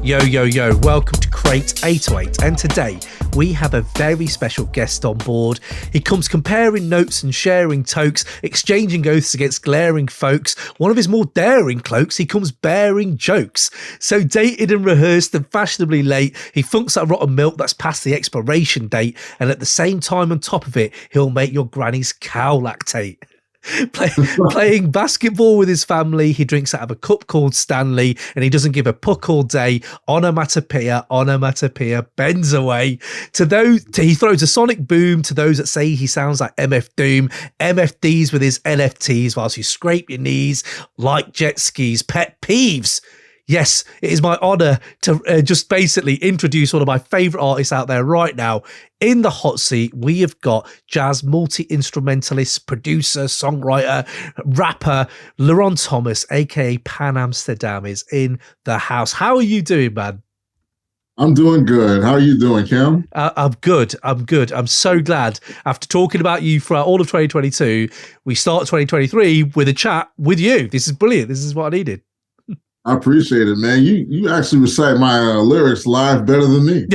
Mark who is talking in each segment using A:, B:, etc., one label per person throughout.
A: Yo, yo, yo, welcome to Crate 808, and today we have a very special guest on board. He comes comparing notes and sharing tokes, exchanging oaths against glaring folks. One of his more daring cloaks, he comes bearing jokes. So dated and rehearsed and fashionably late, he funks like rotten milk that's past the expiration date, and at the same time on top of it, he'll make your granny's cow lactate. Playing basketball with his family, he drinks out of a cup called Stanley, and he doesn't give a puck all day. Onomatopoeia bends away. He throws a sonic boom to those that say he sounds like MF Doom. MFDs with his NFTs whilst you scrape your knees like jet skis. Pet peeves. Yes, it is my honour to just basically introduce one of my favourite artists out there right now. In the hot seat, we have got jazz multi-instrumentalist, producer, songwriter, rapper, Laurent Thomas, aka Pan Amsterdam, is in the house. How are you doing, man?
B: I'm doing good. How are you doing, Cam?
A: I'm good. I'm so glad after talking about you throughout all of 2022, we start 2023 with a chat with you. This is brilliant. This is what I needed.
B: I appreciate it, man. You actually recite my lyrics live better than me.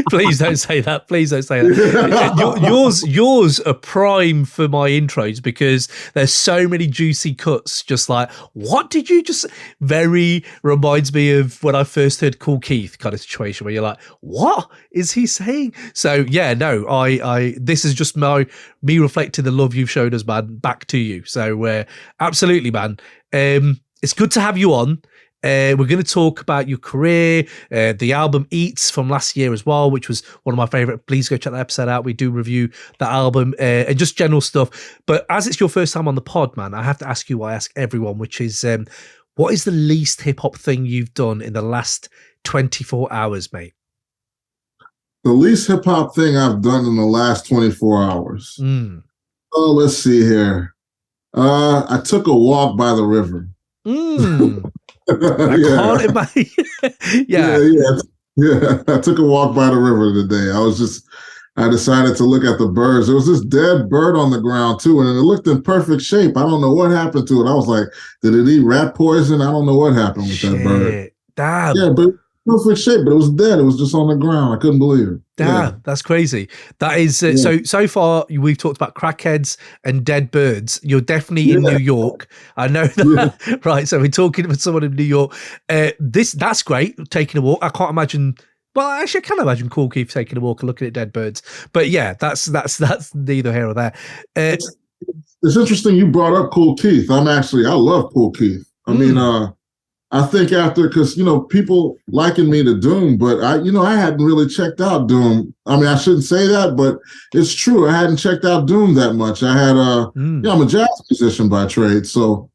A: Please don't say that. Please don't say that. Yours are prime for my intros because there's so many juicy cuts. Just like, what did you just? Very reminds me of when I first heard Kool Keith kind of situation where you're like, what is he saying? So yeah, no, I this is just me reflecting the love you've showed us, man, back to you. So absolutely, man. It's good to have you on. We're going to talk about your career, the album Eats from last year as well, which was one of my favorite. Please go check that episode out. We do review that album and just general stuff. But as it's your first time on the pod, man, I have to ask you what I ask everyone, which is what is the least hip hop thing you've done in the last 24 hours, mate?
B: The least hip hop thing I've done in the last 24 hours. Oh, let's see here. I took a walk by the river.
A: Yeah.
B: I took a walk by the river today. I decided to look at the birds. There was this dead bird on the ground too, and it looked in perfect shape. I don't know what happened to it. I was like, did it eat rat poison? I don't know what happened with that bird.
A: Damn.
B: Yeah, but perfect shape, but it was dead. It was just on the ground. I couldn't believe it.
A: Damn, that's crazy. That is so far we've talked about crackheads and dead birds. You're definitely in New York. I know that. Right. So we're talking with someone in New York. That's great. Taking a walk. I can't imagine. Well, actually, I can imagine Kool Keith taking a walk and looking at dead birds. But yeah, that's neither here or there.
B: It's interesting you brought up Kool Keith. I love Kool Keith. I mean, I think because, people liken me to Doom, but I hadn't really checked out Doom. I mean, I shouldn't say that, but it's true. I hadn't checked out Doom that much. I'm a jazz musician by trade. So,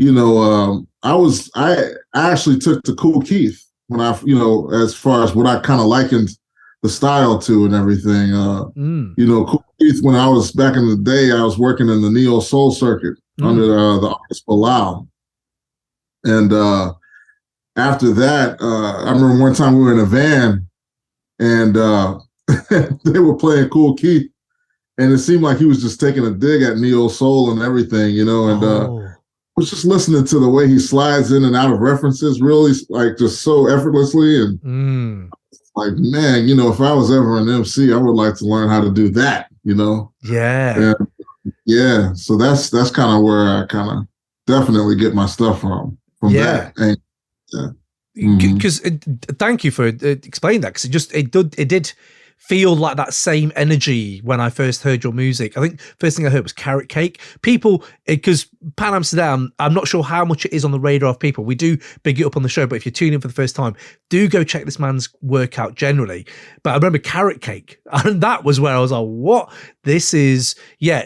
B: I actually took to Kool Keith when as far as what I kind of likened the style to and everything. Kool Keith, when I was back in the day, I was working in the neo soul circuit under the artist Bilal. And after that, I remember one time we were in a van and they were playing Kool Keith, and it seemed like he was just taking a dig at neo soul and everything, and was just listening to the way he slides in and out of references, really like just so effortlessly. And like, man, if I was ever an MC, I would like to learn how to do that,
A: Yeah.
B: And, yeah. So that's kind of where I kind of definitely get my stuff from that. And,
A: because thank you for explaining that, because it did feel like that same energy when I first heard your music. I think first thing I heard was Carrot Cake. People, because Pan Amsterdam, I'm not sure how much it is on the radar of people. We do big it up on the show, but if you're tuning in for the first time, do go check this man's work out generally. But I remember Carrot Cake, and that was where I was like, what? This is,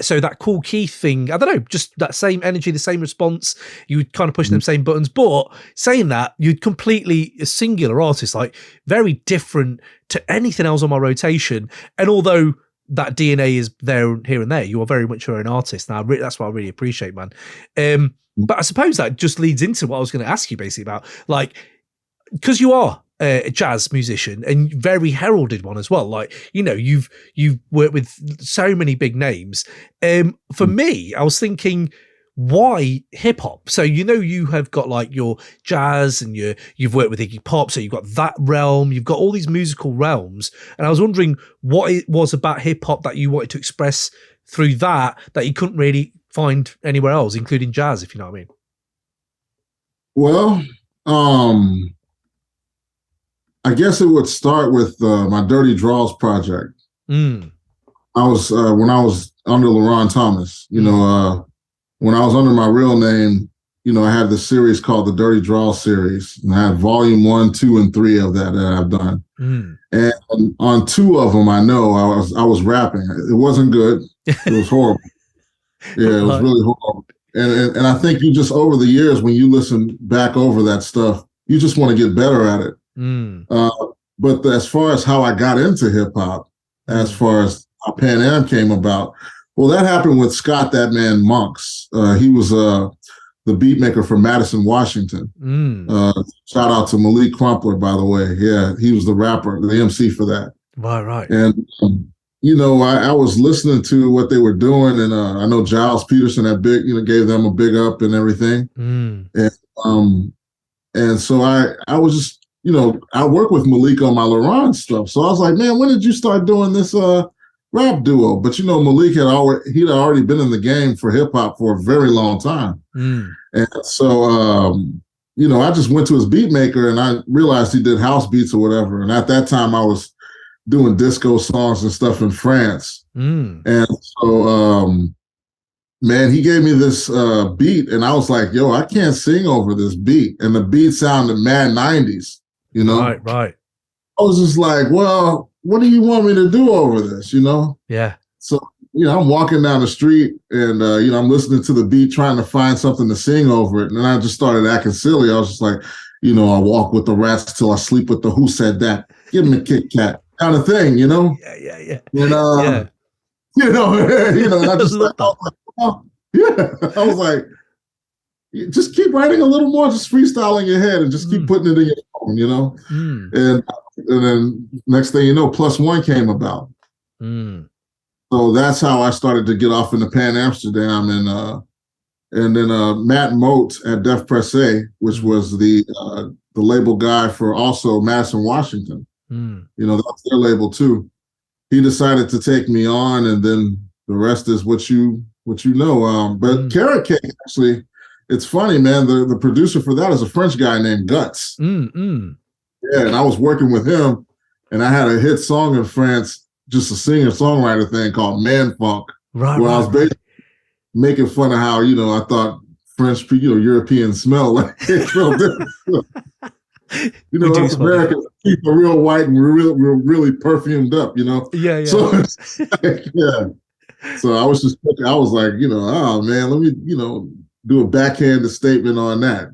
A: so that Kool Keith thing, I don't know, just that same energy, the same response, you would kind of push them same buttons, but saying that, you'd completely a singular artist, like very different to anything else on my rotation. And although that DNA is there here and there, you are very much your own artist. Now, that's what I really appreciate, man. But I suppose that just leads into what I was going to ask you basically about, like, because you are a jazz musician and very heralded one as well. Like, you've worked with so many big names. For me, I was thinking, why hip hop? So you have got like your jazz and you've worked with Iggy Pop, so you've got that realm, you've got all these musical realms, and I was wondering what it was about hip hop that you wanted to express through that you couldn't really find anywhere else, including jazz, if you know what I mean.
B: Well, I guess it would start with my Dirty Draws project. I was when I was under LaRon Thomas, when I was under my real name, I had this series called the Dirty Draw series, and I had volume 1, 2, and 3 of that I've done. And on 2 of them, I know I was rapping. It wasn't good. It was horrible. Yeah, it was really horrible. And I think you just, over the years, when you listen back over that stuff, you just want to get better at it. But as far as how I got into hip hop, as far as how Pan Am came about, well, that happened with Scott "That Man" Monks. He was the beat maker for Madison, Washington. Shout out to Malik Crumpler, by the way. Yeah, he was the rapper, the MC for that.
A: Right.
B: And I was listening to what they were doing, and I know Giles Peterson had gave them a big up and everything. And so I was just, I work with Malik on my LaRon stuff. So I was like, man, when did you start doing this rap duo? But Malik he'd already been in the game for hip hop for a very long time. And so I just went to his beat maker, and I realized he did house beats or whatever. And at that time I was doing disco songs and stuff in France. And so man, he gave me this beat, and I was like, yo, I can't sing over this beat. And the beat sounded mad 90s, Right. I was just like, well, what do you want me to do over this,
A: Yeah.
B: So, I'm walking down the street, and, I'm listening to the beat, trying to find something to sing over it. And then I just started acting silly. I was just like, I walk with the rats till I sleep with the who said that. Give me a Kit Kat kind of thing,
A: Yeah.
B: And, and I just like, I was like, just keep writing a little more, just freestyling your head, and just keep putting it in your phone, And then next thing you know, Plus One came about. So that's how I started to get off into Pan Amsterdam, and then Matt Moat at Def Presse, which was the label guy for also Madison, Washington. That's their label too. He decided to take me on, and then the rest is what you know. But Carrot Cake, actually, it's funny, man. The producer for that is a French guy named Guts. Yeah, and I was working with him, and I had a hit song in France, just a singer-songwriter thing called Man Funk, where I was basically making fun of how, I thought French people, Europeans smell like they smell different. Us Americans keep it real white and we're really perfumed up,
A: Yeah.
B: So, yeah. So I was like, oh man, let me, do a backhanded statement on that,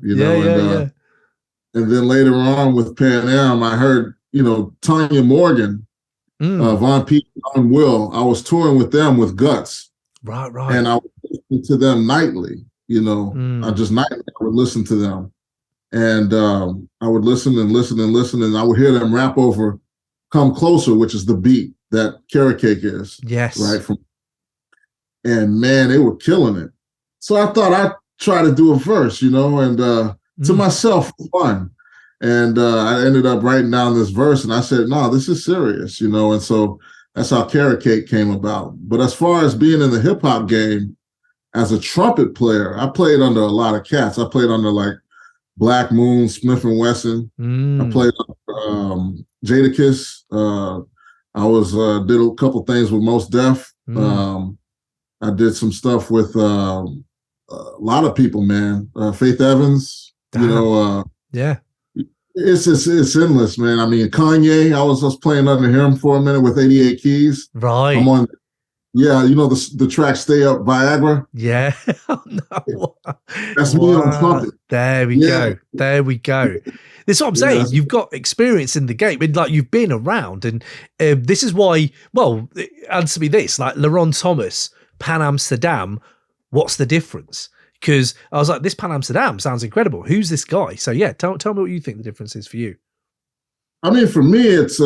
B: And then later on with Pan Am, I heard, Tanya Morgan, Von Pete and Will. I was touring with them with Guts.
A: Right.
B: And I was listening to them nightly, I just nightly I would listen to them. And I would listen and listen and listen, and I would hear them rap over Come Closer, which is the beat that Carrot Cake is.
A: Yes.
B: Right. And man, they were killing it. So I thought I'd try to do a verse, and to myself for fun. And I ended up writing down this verse, and I said, no, this is serious, and so that's how Carrot Cake came about. But as far as being in the hip hop game, as a trumpet player, I played under a lot of cats. I played under like Black Moon, Smith & Wesson. I played Jadakiss. I did a couple things with Mos Def. I did some stuff with a lot of people, man. Faith Evans,
A: yeah.
B: It's endless, man. I mean, Kanye, I was just playing under him for a minute with 88 Keys.
A: Right.
B: I'm on, the track Stay Up Viagra.
A: Yeah. Oh, no.
B: That's me on trumpet.
A: There we go. This is what I'm saying. You've got experience in the game, and like you've been around, and this is why. Well, answer me this: like LaRon Thomas, Pan Amsterdam. What's the difference? Because I was like, this Pan Amsterdam sounds incredible. Who's this guy? So yeah, tell me what you think the difference is for you.
B: I mean, for me, it's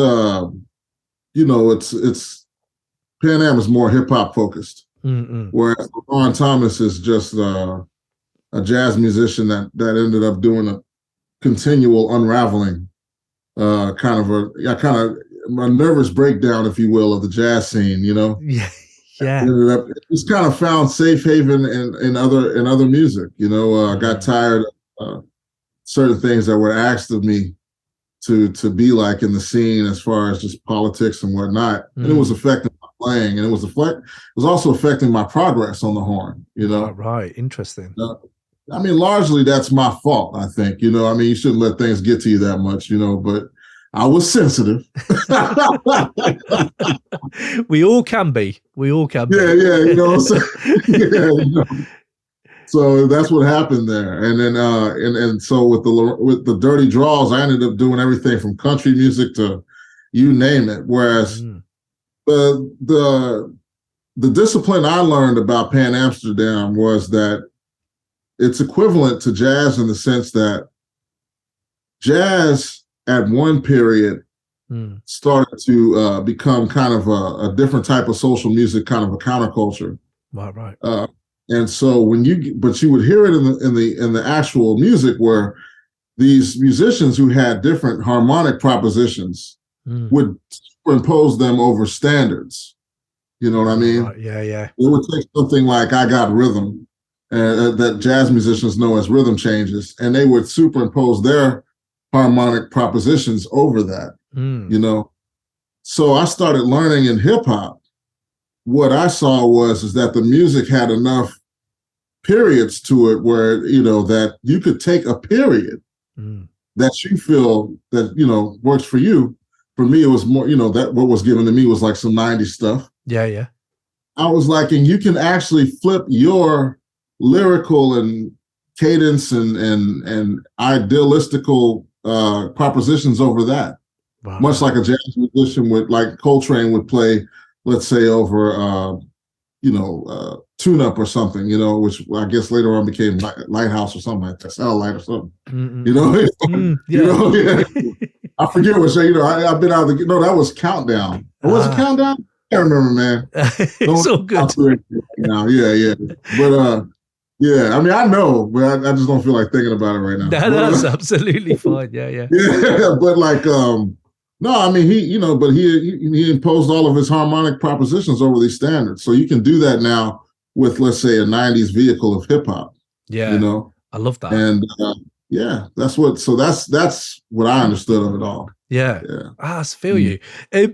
B: it's Pan Am is more hip hop focused. Whereas Ron Thomas is just a jazz musician that ended up doing a continual unraveling, kind of a nervous breakdown, if you will, of the jazz scene.
A: Yeah, yeah.
B: Just kind of found safe haven in other music. Got tired of certain things that were asked of me to be like in the scene as far as just politics and whatnot. And it was affecting my playing, and it was also affecting my progress on the horn.
A: Right. Interesting.
B: I mean, largely that's my fault, I think. You shouldn't let things get to you that much, but I was sensitive.
A: We all can be.
B: Yeah, you know what I'm saying? So that's what happened there. And then and so with the Dirty Draws, I ended up doing everything from country music to you name it. Whereas the discipline I learned about Pan Amsterdam was that it's equivalent to jazz in the sense that jazz at one period started to become kind of a different type of social music, kind of a counterculture.
A: Right.
B: And so but you would hear it in the actual music where these musicians who had different harmonic propositions would superimpose them over standards. You know what I mean?
A: Right. Yeah.
B: It would take something like "I Got Rhythm," that jazz musicians know as rhythm changes, and they would superimpose their harmonic propositions over that. So I started learning in hip hop. What I saw is that the music had enough periods to it where, that you could take a period that you feel that, works for you. For me, it was more, that what was given to me was like some 90s stuff.
A: Yeah.
B: I was like, and you can actually flip your lyrical and cadence and idealistical propositions over that. Wow. Much like a jazz musician like Coltrane would play, let's say, over tune-up or something, which I guess later on became Lighthouse or something like that, Satellite or something. Yeah. I forget what I've been out of that was Countdown. Was it Countdown? I can't remember, man.
A: It's so good.
B: Now. Yeah. But yeah, I mean, I know, but I just don't feel like thinking about it right now.
A: That's absolutely fine. Yeah.
B: Yeah, but like, no, I mean, he imposed all of his harmonic propositions over these standards. So you can do that now with, let's say, a 90s vehicle of hip hop.
A: Yeah. I love that.
B: And that's what I understood of it all.
A: Yeah. I feel you.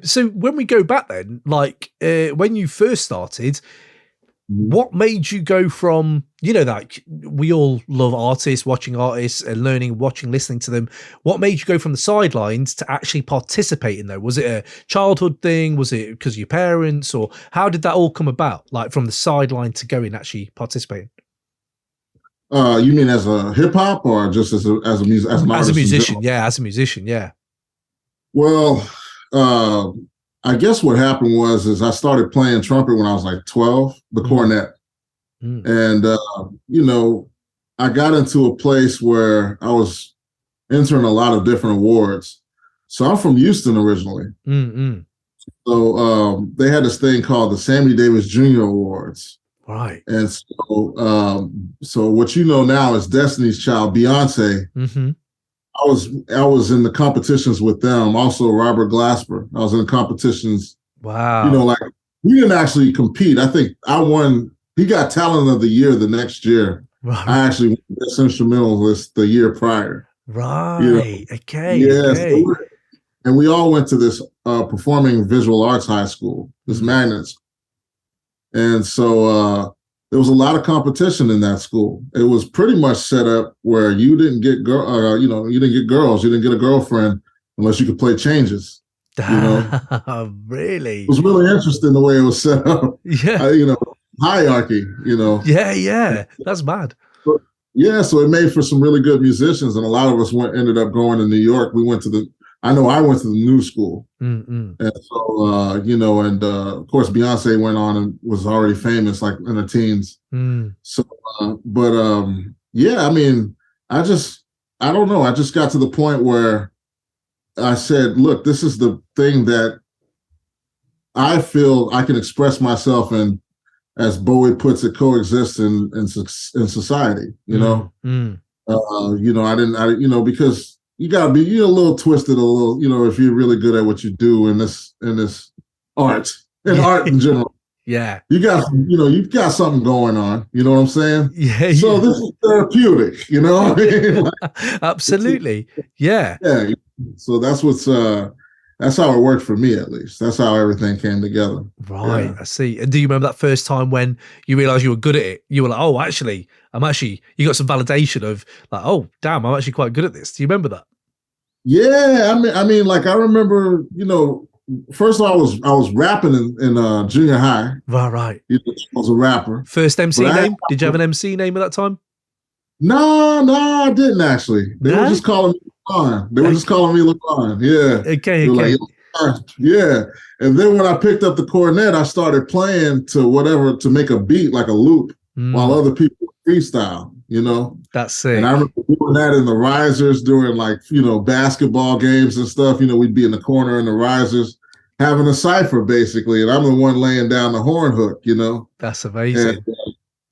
A: So when we go back then, like when you first started, what made you go from, like we all love artists, watching artists and learning, watching, listening to them. What made you go from the sidelines to actually participating though? Was it a childhood thing? Was it because of your parents, or how did that all come about? Like from the sideline to going actually participating?
B: You mean as a hip hop or just as a musician?
A: Yeah, as a musician. Yeah.
B: Well, I guess what happened was I started playing trumpet when I was like 12, the cornet. And, I got into a place where I was entering a lot of different awards. So I'm from Houston originally. So they had this thing called the Sammy Davis Jr. Awards.
A: Right.
B: And so what now is Destiny's Child, Beyonce. I was in the competitions with them. Also, Robert Glapser. I was in the competitions.
A: Wow.
B: Like we didn't actually compete. I think I won. He got Talent of the Year the next year.
A: Right.
B: I actually won Best Instrumentalist the year prior.
A: Right. Okay.
B: Yeah.
A: Okay.
B: So and we all went to this Performing Visual Arts High School, this magnet school. And so there was a lot of competition in that school. It was pretty much set up where you didn't get girls, you didn't get a girlfriend unless you could play changes.
A: Really?
B: It was really interesting the way it was set up.
A: Yeah.
B: Hierarchy.
A: Yeah. That's mad.
B: Yeah, so it made for some really good musicians, and a lot of us ended up going to New York. I went to the new school. And so, of course, Beyonce went on and was already famous, like in her teens. So, yeah, I mean, I don't know. I just got to the point where I said, look, this is the thing that I feel I can express myself in as Bowie puts it, coexist in society. You know, you know, because you gotta be, you're a little twisted, a little, you know, if you're really good at what you do in this art, art in general.
A: Yeah.
B: You got, you know, you've got something going on. You know what I'm saying?
A: Yeah.
B: So this is therapeutic, you know?
A: Absolutely. Yeah.
B: Yeah. So that's that's how it worked for me, at least. That's how everything came together.
A: Right.
B: Yeah.
A: I see. And do you remember that first time when you realized you were good at it? You were like, oh, actually, you got some validation of like, oh, damn, I'm actually quite good at this. Do you remember that?
B: Yeah. I mean, like I remember, you know, first of all, I was rapping in junior high.
A: Right.
B: You know, I was a rapper.
A: First MC name? Did you have an MC name at that time?
B: No, I didn't actually. They were just calling me LeBron. They were just calling me LeBron. Yeah.
A: Okay.
B: Like, yeah. And then when I picked up the cornet, I started playing to make a beat, like a loop, while other people freestyle, you know?
A: That's sick.
B: And I remember doing that in the risers during, like, you know, basketball games and stuff. You know, we'd be in the corner in the risers having a cipher, basically. And I'm the one laying down the horn hook, you know?
A: That's amazing.
B: And,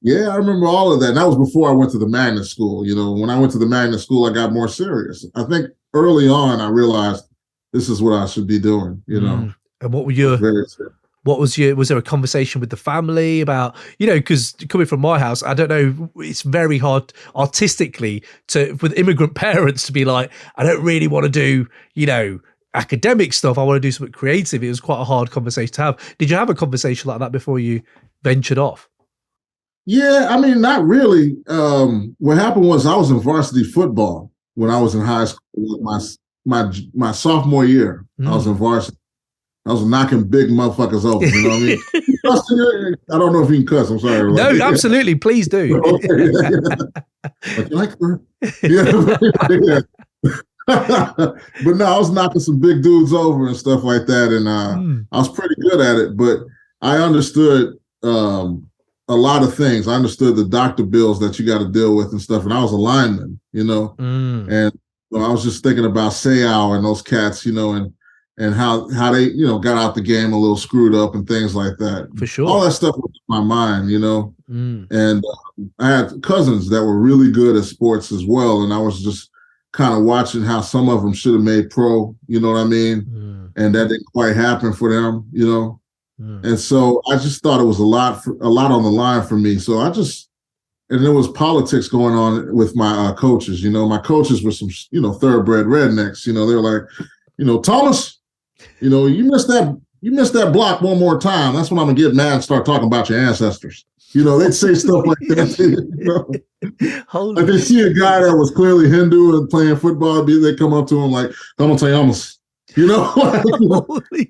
B: yeah, I remember all of that. And that was before I went to the magnet school. You know, when I went to the magnet school, I got more serious. I think early on, I realized this is what I should be doing, you know.
A: And what was there a conversation with the family about, you know, because coming from my house, I don't know, it's very hard artistically with immigrant parents to be like, I don't really want to do, you know, academic stuff. I want to do something creative. It was quite a hard conversation to have. Did you have a conversation like that before you ventured off?
B: Yeah, I mean, not really. What happened was I was in varsity football when I was in high school. My sophomore year, I was in varsity. I was knocking big motherfuckers over. You know what I mean? I don't know if you can cuss. I'm sorry.
A: No, absolutely. Please do.
B: Yeah. But no, I was knocking some big dudes over and stuff like that, and I was pretty good at it. But I understood a lot of things. I understood the doctor bills that you got to deal with and stuff. And I was a lineman, you know, and I was just thinking about Seau and those cats, you know, and how they, you know, got out the game a little screwed up and things like that.
A: For sure.
B: All that stuff was in my mind, you know, and I had cousins that were really good at sports as well. And I was just kind of watching how some of them should have made pro, you know what I mean? And that didn't quite happen for them, you know? And so I just thought it was a lot on the line for me. So and there was politics going on with my coaches. You know, my coaches were some, you know, thoroughbred rednecks. You know, they're like, you know, Thomas, you know, you missed that block one more time. That's when I'm gonna get mad and start talking about your ancestors. You know, they'd say stuff like that. You know? Like they see a guy that was clearly Hindu and playing football, they come up to him like, Thomas. You know,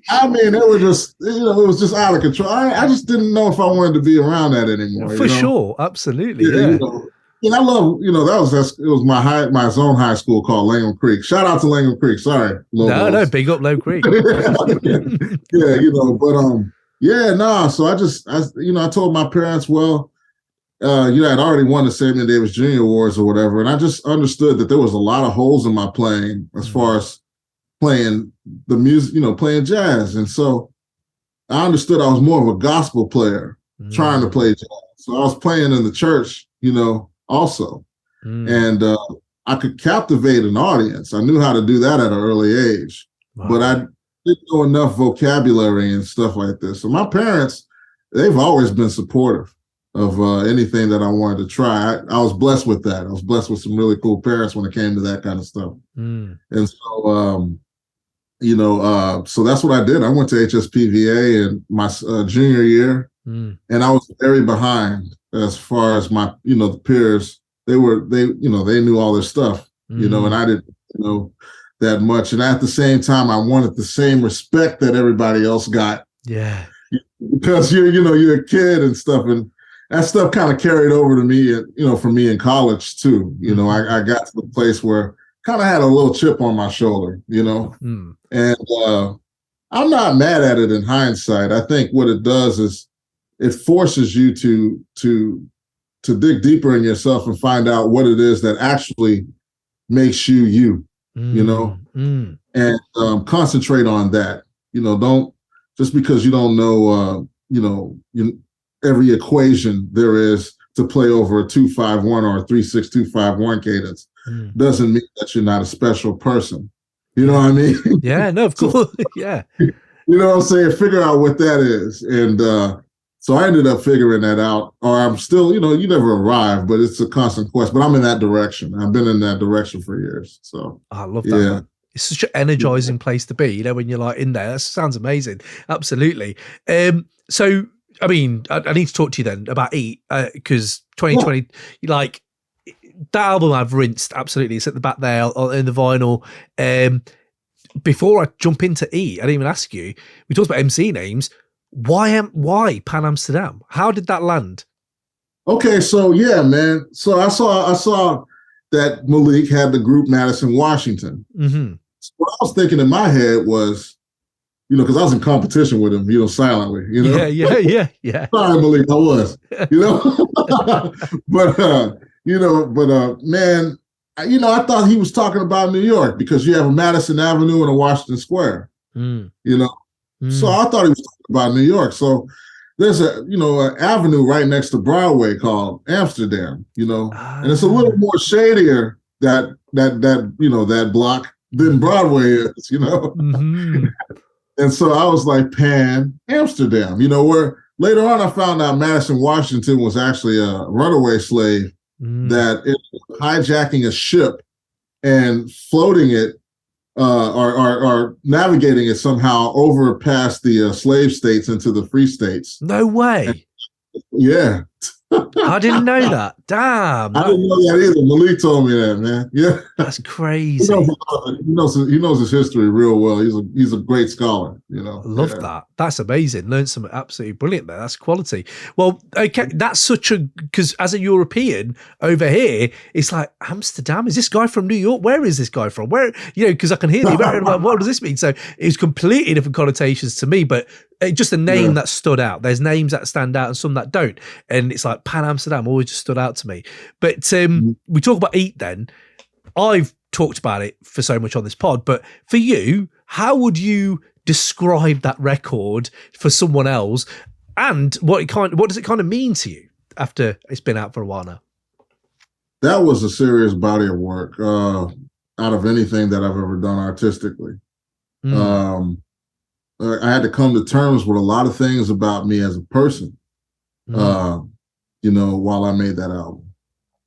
B: I mean, it was just, you know, it was just out of control. I just didn't know if I wanted to be around that anymore.
A: For sure, absolutely. Yeah.
B: You know, and I love, you know, it was my zone high school called Langham Creek. Shout out to Langham Creek. Sorry,
A: no, big up Low Creek.
B: Yeah, you know, but yeah, nah. So I told my parents, well, you know, I'd already won the Samuel Davis Jr. Awards or whatever, and I just understood that there was a lot of holes in my playing as far as playing the music, you know, playing jazz. And so I understood I was more of a gospel player trying to play jazz. So I was playing in the church, you know, also. And I could captivate an audience. I knew how to do that at an early age, but I didn't know enough vocabulary and stuff like this. So my parents, they've always been supportive of anything that I wanted to try. I was blessed with that. I was blessed with some really cool parents when it came to that kind of stuff. And so, you know, so that's what I did. I went to HSPVA in my junior year, and I was very behind as far as my, you know, the peers. They knew all this stuff, you know, and I didn't know that much. And at the same time, I wanted the same respect that everybody else got. Yeah. Because you're a kid and stuff, and that stuff kind of carried over to me, you know, for me in college too. You know, I got to the place where kind of had a little chip on my shoulder, you know, and I'm not mad at it in hindsight. I think what it does is it forces you to dig deeper in yourself and find out what it is that actually makes you, you know, and concentrate on that. You know, don't just because you don't know, you know, every equation there is to play over a 2-5-1 or a 3-6-2-5-1 cadence doesn't mean that you're not a special person. You know what I mean?
A: Yeah, no, of course. Yeah.
B: You know what I'm saying? Figure out what that is. And so I ended up figuring that out. Or I'm still, you never arrive, but it's a constant quest. But I'm in that direction. I've been in that direction for years. So
A: I love that. Yeah. Man. It's such an energizing place to be, when you're like in there. That sounds amazing. Absolutely. So, I mean, I need to talk to you then about Eat, because 2020, like, that album I've rinsed, absolutely. It's at the back there in the vinyl. Before I jump into Eat, I didn't even ask you, we talked about MC names. Why Pan Amsterdam? How did that land?
B: Okay, so yeah, man. So I saw that Malik had the group Madison, Washington. Mm-hmm. So what I was thinking in my head was, because I was in competition with him, silently,
A: Yeah.
B: Sorry, Malik, I was, but man, I thought he was talking about New York because you have a Madison Avenue and a Washington Square, So I thought he was talking about New York. So there's an avenue right next to Broadway called Amsterdam, and it's a little more shadier that block than Broadway is,
A: Mm-hmm.
B: And so I was like, Pan Amsterdam, where later on I found out Madison, Washington was actually a runaway slave that it was hijacking a ship and floating it or navigating it somehow over past the slave states into the free states.
A: No way.
B: Yeah.
A: I didn't know that. Damn.
B: I didn't know that either. Malik told me that, man. Yeah.
A: That's crazy.
B: He knows his history real well. He's a great scholar,
A: I love that. That's amazing. Learned something absolutely brilliant there. That's quality. Well, okay, that's because as a European over here, it's like, Amsterdam? Is this guy from New York? Where is this guy from? Where, because I can hear the American, like, what does this mean? So it's completely different connotations to me, but just a name that stood out. There's names that stand out and some that don't. And it's like Pan Amsterdam always just stood out to me. But we talk about Eat then. I've talked about it for so much on this pod, but for you, how would you describe that record for someone else? And what does it kind of mean to you after it's been out for a while now?
B: That was a serious body of work out of anything that I've ever done artistically. I had to come to terms with a lot of things about me as a person, while I made that album.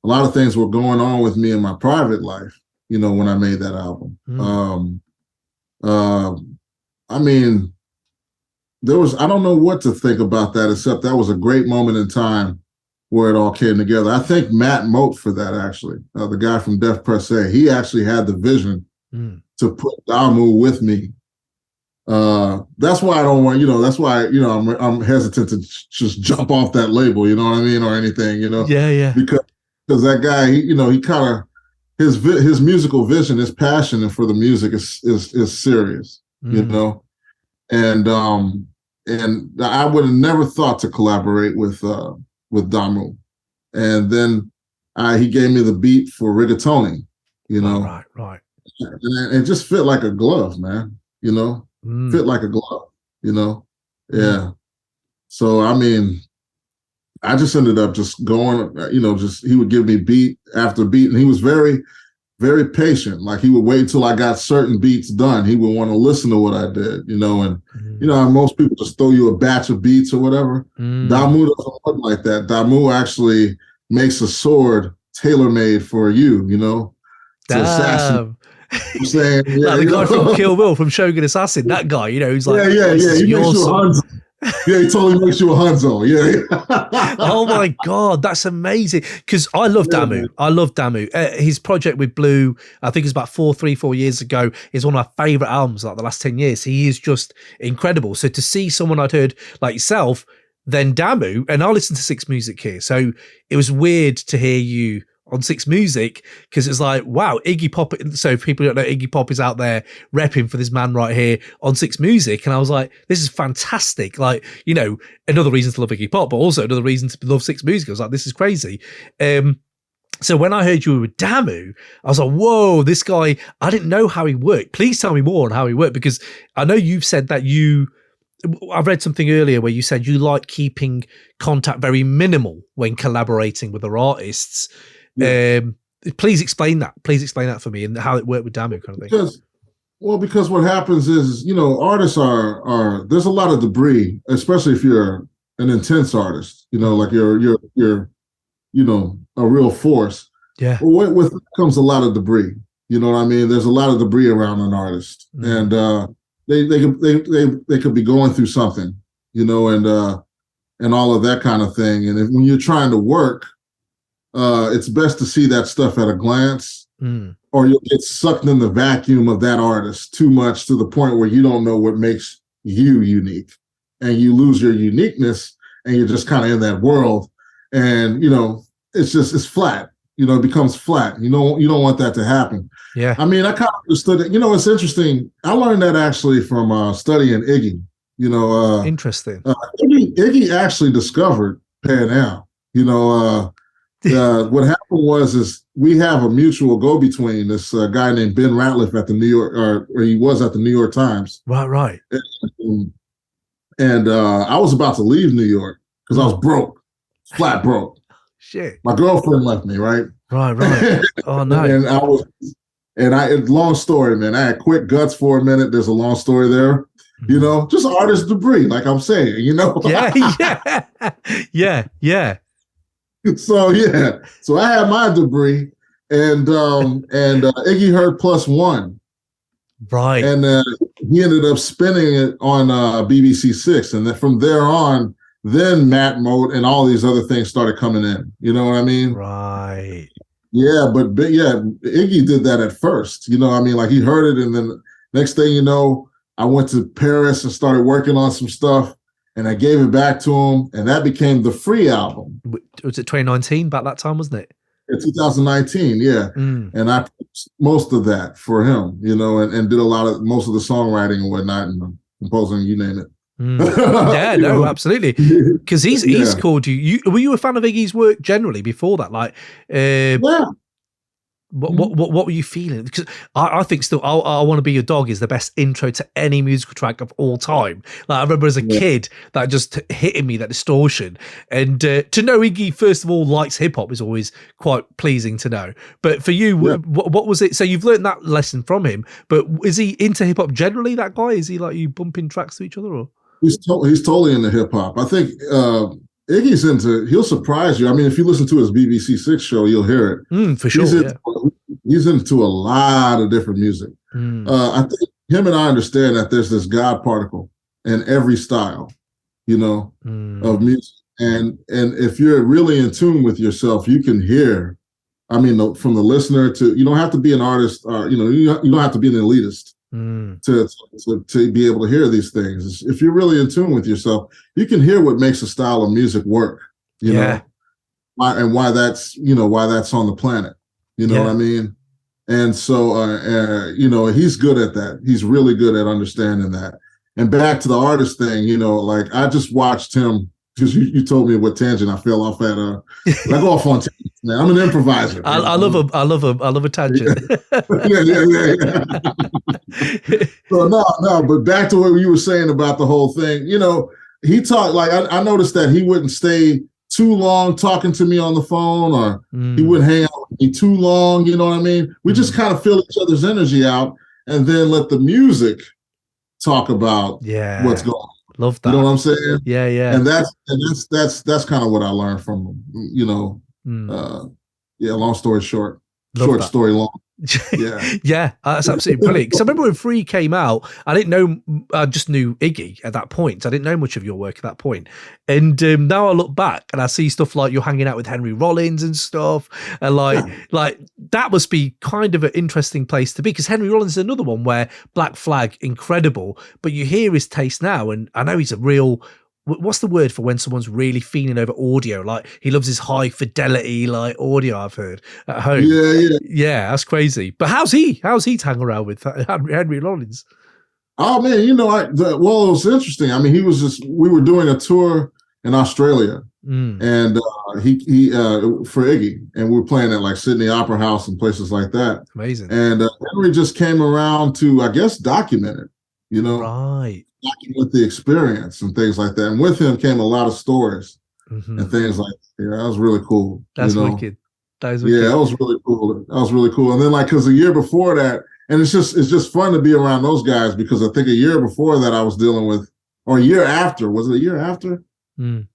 B: A lot of things were going on with me in my private life, when I made that album. I mean, I don't know what to think about that, except that was a great moment in time where it all came together. I think Matt Moat for that, actually, the guy from Def Per Se, he actually had the vision to put Damu with me. That's why I don't want, that's why, I'm hesitant to just jump off that label, you know what I mean? Or anything,
A: Yeah.
B: Because that guy, he kind of, his musical vision, his passion for the music is serious, and I would have never thought to collaborate with Damu. And then he gave me the beat for Rigatoni,
A: Right.
B: And it just fit like a glove, man, fit like a glove, Yeah. So, I mean, I just ended up just going, he would give me beat after beat. And he was very, very patient. Like, he would wait until I got certain beats done. He would want to listen to what I did, and, most people just throw you a batch of beats or whatever. Damu doesn't work like that. Damu actually makes a sword tailor-made for you, to assassinate. I'm saying,
A: like the guy from Kill Bill, from Shogun Assassin, that guy, who's like,
B: he makes you a Hanzo. Yeah, he totally makes you a Hanzo. Yeah.
A: Oh my God, that's amazing. Because I love Damu. Man. I love Damu. His project with Blue, I think it's about 4 years ago, is one of my favorite albums, like the last 10 years. He is just incredible. So to see someone I'd heard like yourself, then Damu, and I listen to Six Music here. So it was weird to hear you on Six Music, because it's like, wow, Iggy Pop. So if people don't know, Iggy Pop is out there repping for this man right here on Six Music. And I was like, this is fantastic. Like, another reason to love Iggy Pop, but also another reason to love Six Music. I was like, this is crazy. So when I heard you were with Damu, I was like, whoa, this guy, I didn't know how he worked. Please tell me more on how he worked, because I know you've said that you I've read something earlier where you said you like keeping contact very minimal when collaborating with other artists. Yeah. Please explain that. Please explain that for me and how it worked with Damu kind of thing.
B: Because what happens is, artists are there's a lot of debris, especially if you're an intense artist, like you're a real force.
A: Yeah.
B: Well, with comes a lot of debris. You know what I mean? There's a lot of debris around an artist, and they could be going through something, and all of that kind of thing. And when you're trying to work, it's best to see that stuff at a glance, or you'll get sucked in the vacuum of that artist too much to the point where you don't know what makes you unique, and you lose your uniqueness, and you're just kind of in that world, and it's flat. It becomes flat. You don't want that to happen.
A: Yeah.
B: I mean, I kind of understood it. It's interesting. I learned that actually from studying Iggy.
A: Interesting.
B: Iggy actually discovered Pan Am. What happened was we have a mutual go-between, this guy named Ben Ratliff at the New York, or he was at the New York Times.
A: Right.
B: And I was about to leave New York because I was broke, flat broke.
A: Shit.
B: My girlfriend left me, right?
A: Right. Oh no.
B: Long story, man. I had quit guts for a minute. There's a long story there. Just artist debris, like I'm saying,
A: Yeah.
B: So I had my debris, and Iggy heard Plus One,
A: right,
B: and he ended up spinning it on BBC Six, and then from there on, then Matt Moat and all these other things started coming in. You know what I mean?
A: Right.
B: Yeah, but Iggy did that at first. Like he heard it, and then next thing you know, I went to Paris and started working on some stuff. And I gave it back to him, and that became the Free album.
A: Was it 2019? About that time, wasn't it?
B: In 2019, yeah. And I produced most of that for him, and did most of the songwriting and whatnot, and composing, you name it.
A: Yeah, no, absolutely. Because he's called you. Were you a fan of Iggy's work generally before that? Like,
B: yeah.
A: What were you feeling? Because I think still, I Want to Be Your Dog is the best intro to any musical track of all time. Like I remember as a kid that just hitting me, that distortion. And to know Iggy first of all likes hip hop is always quite pleasing to know. But for you, what was it? So you've learned that lesson from him. But is he into hip hop generally? That guy, is he like you bumping tracks to each other or?
B: He's totally into hip hop. I think Iggy's he'll surprise you. I mean, if you listen to his BBC Six show, you'll hear it.
A: For sure.
B: He's into a lot of different music. I think him and I understand that there's this God particle in every style, of music. And if you're really in tune with yourself, you can hear, from the listener to, you don't have to be an artist, you don't have to be an elitist to be able to hear these things. If you're really in tune with yourself, you can hear what makes a style of music work, you know, and why that's on the planet. You know what I mean? And so, he's good at that. He's really good at understanding that. And back to the artist thing, like I just watched him, because you told me what tangent I fell off at. I go off on tangents, man. I'm an improviser.
A: I love a tangent.
B: So no, but back to what you were saying about the whole thing. He talked, like I noticed that he wouldn't stay too long talking to me on the phone, or he wouldn't hang out with me too long. You know what I mean? We just kind of feel each other's energy out, and then let the music talk about what's going on.
A: Love that.
B: You know what I'm saying?
A: Yeah.
B: And that's kind of what I learned from him. Long story short.
A: Love
B: short
A: that.
B: Story long.
A: Yeah, that's absolutely brilliant. Because I remember when Free came out, I didn't know, I just knew Iggy at that point. I didn't know much of your work at that point. And now I look back and I see stuff like you're hanging out with Henry Rollins and stuff. And like that must be kind of an interesting place to be, because Henry Rollins is another one where Black Flag, incredible, but you hear his taste now. And I know he's a real, what's the word for when someone's really feeling over audio? Like he loves his high fidelity, like audio, I've heard at home. Yeah, that's crazy. But how's he to hang around with Henry Rollins?
B: Oh man, it was interesting. I mean, we were doing a tour in Australia, and he for Iggy, and we were playing at like Sydney Opera House and places like that.
A: Amazing.
B: And Henry just came around to, I guess, document it. you know,
A: right,
B: with the experience and things like that. And with him came a lot of stories and things like that. Yeah, that was really cool.
A: That's
B: you know?
A: wicked. That is wicked.
B: Yeah, that was really cool. That was really cool. And then like, cause the year before that, and it's just fun to be around those guys because I think a year before that I was dealing with, or a year after, was it a year after? It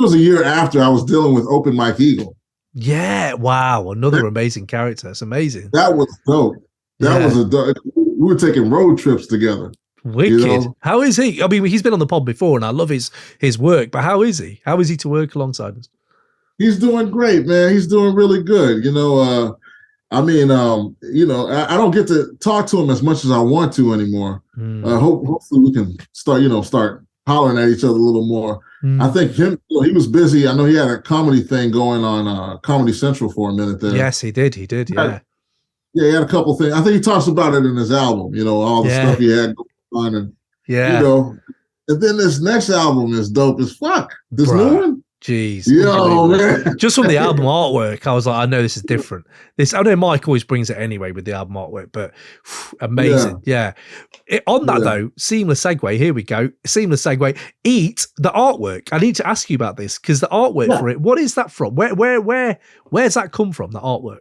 B: was a year after I was dealing with Open Mike Eagle.
A: Yeah, wow, another amazing character. It's amazing.
B: That was dope. That was a dope. We were taking road trips together.
A: Wicked. You know? How is he? I mean, he's been on the pod before, and I love his work. But how is he? How is he to work alongside us?
B: He's doing great, man. He's doing really good. You know, I mean, you know, I don't get to talk to him as much as I want to anymore. Hopefully, we can start hollering at each other a little more. I think him, he was busy. I know he had a comedy thing going on Comedy Central for a minute there.
A: Yes, he did. Yeah.
B: Yeah, he had a couple things. I think he talks about it in his album, you know, all the stuff he had going on. And, you know, and then this next album is dope as fuck. This new one?
A: Jeez.
B: Yo, man.
A: Just from the album artwork, I was like, I know this is different. I know Mike always brings it anyway with the album artwork, but amazing. Yeah. On that though, seamless segue. Here we go. Seamless segue. Eat the artwork. I need to ask you about this because the artwork for it, what is that from? Where's that come from, the artwork?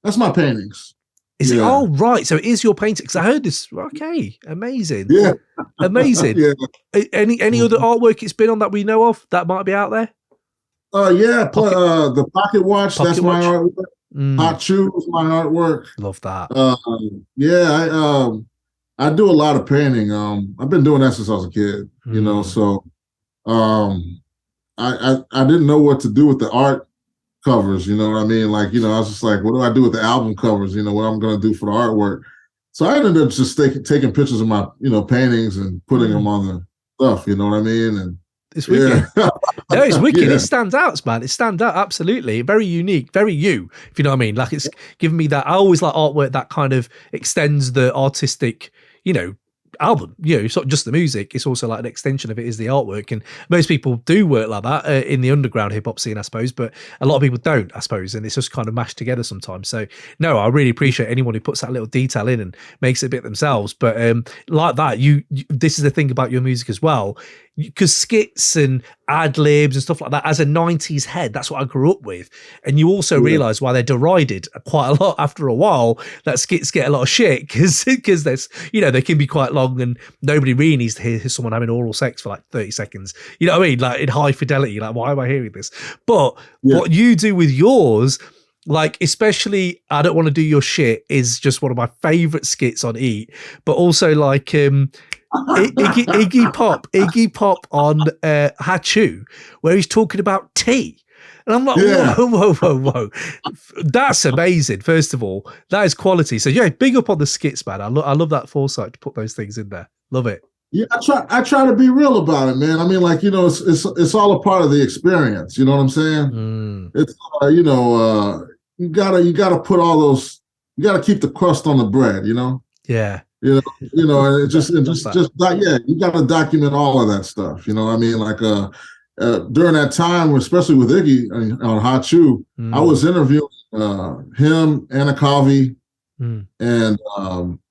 B: That's my paintings.
A: Is it? Oh, right. So it is your painting. Because I heard this. Okay. Amazing.
B: Yeah.
A: Amazing. Any other artwork it's been on that we know of that might be out there?
B: The Pocket Watch. That's my artwork. Hot Chew is my artwork.
A: Love that.
B: I do a lot of painting. I've been doing that since I was a kid. You know, so I didn't know what to do with the art covers, you know what I mean? Like, you know, I was just like, what do I do with the album covers? You know, what I'm going to do for the artwork. So I ended up just taking pictures of my, you know, paintings and putting them on the stuff, you know what I mean? And
A: it's wicked. No, it's wicked. It stands out, man. It stands out. Absolutely. Very unique, very you, if you know what I mean? Like it's giving me that. I always like artwork that kind of extends the artistic, you know, album. You know, it's not just the music, it's also like an extension of it is the artwork, and most people do work like that in the underground hip-hop scene, I suppose, but a lot of people don't, I suppose, and it's just kind of mashed together sometimes. So no, I really appreciate anyone who puts that little detail in and makes it a bit themselves. But like that, you this is the thing about your music as well, because skits and ad-libs and stuff like that, as a 90s head, that's what I grew up with. And you also realize why they're derided quite a lot after a while, that skits get a lot of shit because there's, you know, they can be quite long and nobody really needs to hear someone having oral sex for like 30 seconds. You know what I mean? Like in high fidelity, like why am I hearing this? But what you do with yours, like especially I Don't Want to Do Your Shit is just one of my favorite skits on Eat, but also like Iggy Pop on Hachu, where he's talking about tea. And I'm like, whoa. That's amazing. First of all, that is quality. So yeah, big up on the skits, man. I love that foresight to put those things in there. Love it.
B: Yeah, I try to be real about it, man. I mean, like, you know, it's all a part of the experience. You know what I'm saying? It's you know, you gotta put all those. You gotta keep the crust on the bread. You know.
A: Yeah.
B: You know, and you got to document all of that stuff. You know, I mean, like during that time, especially with Iggy on Hot Chew, I was interviewing him, Anna Calvi, and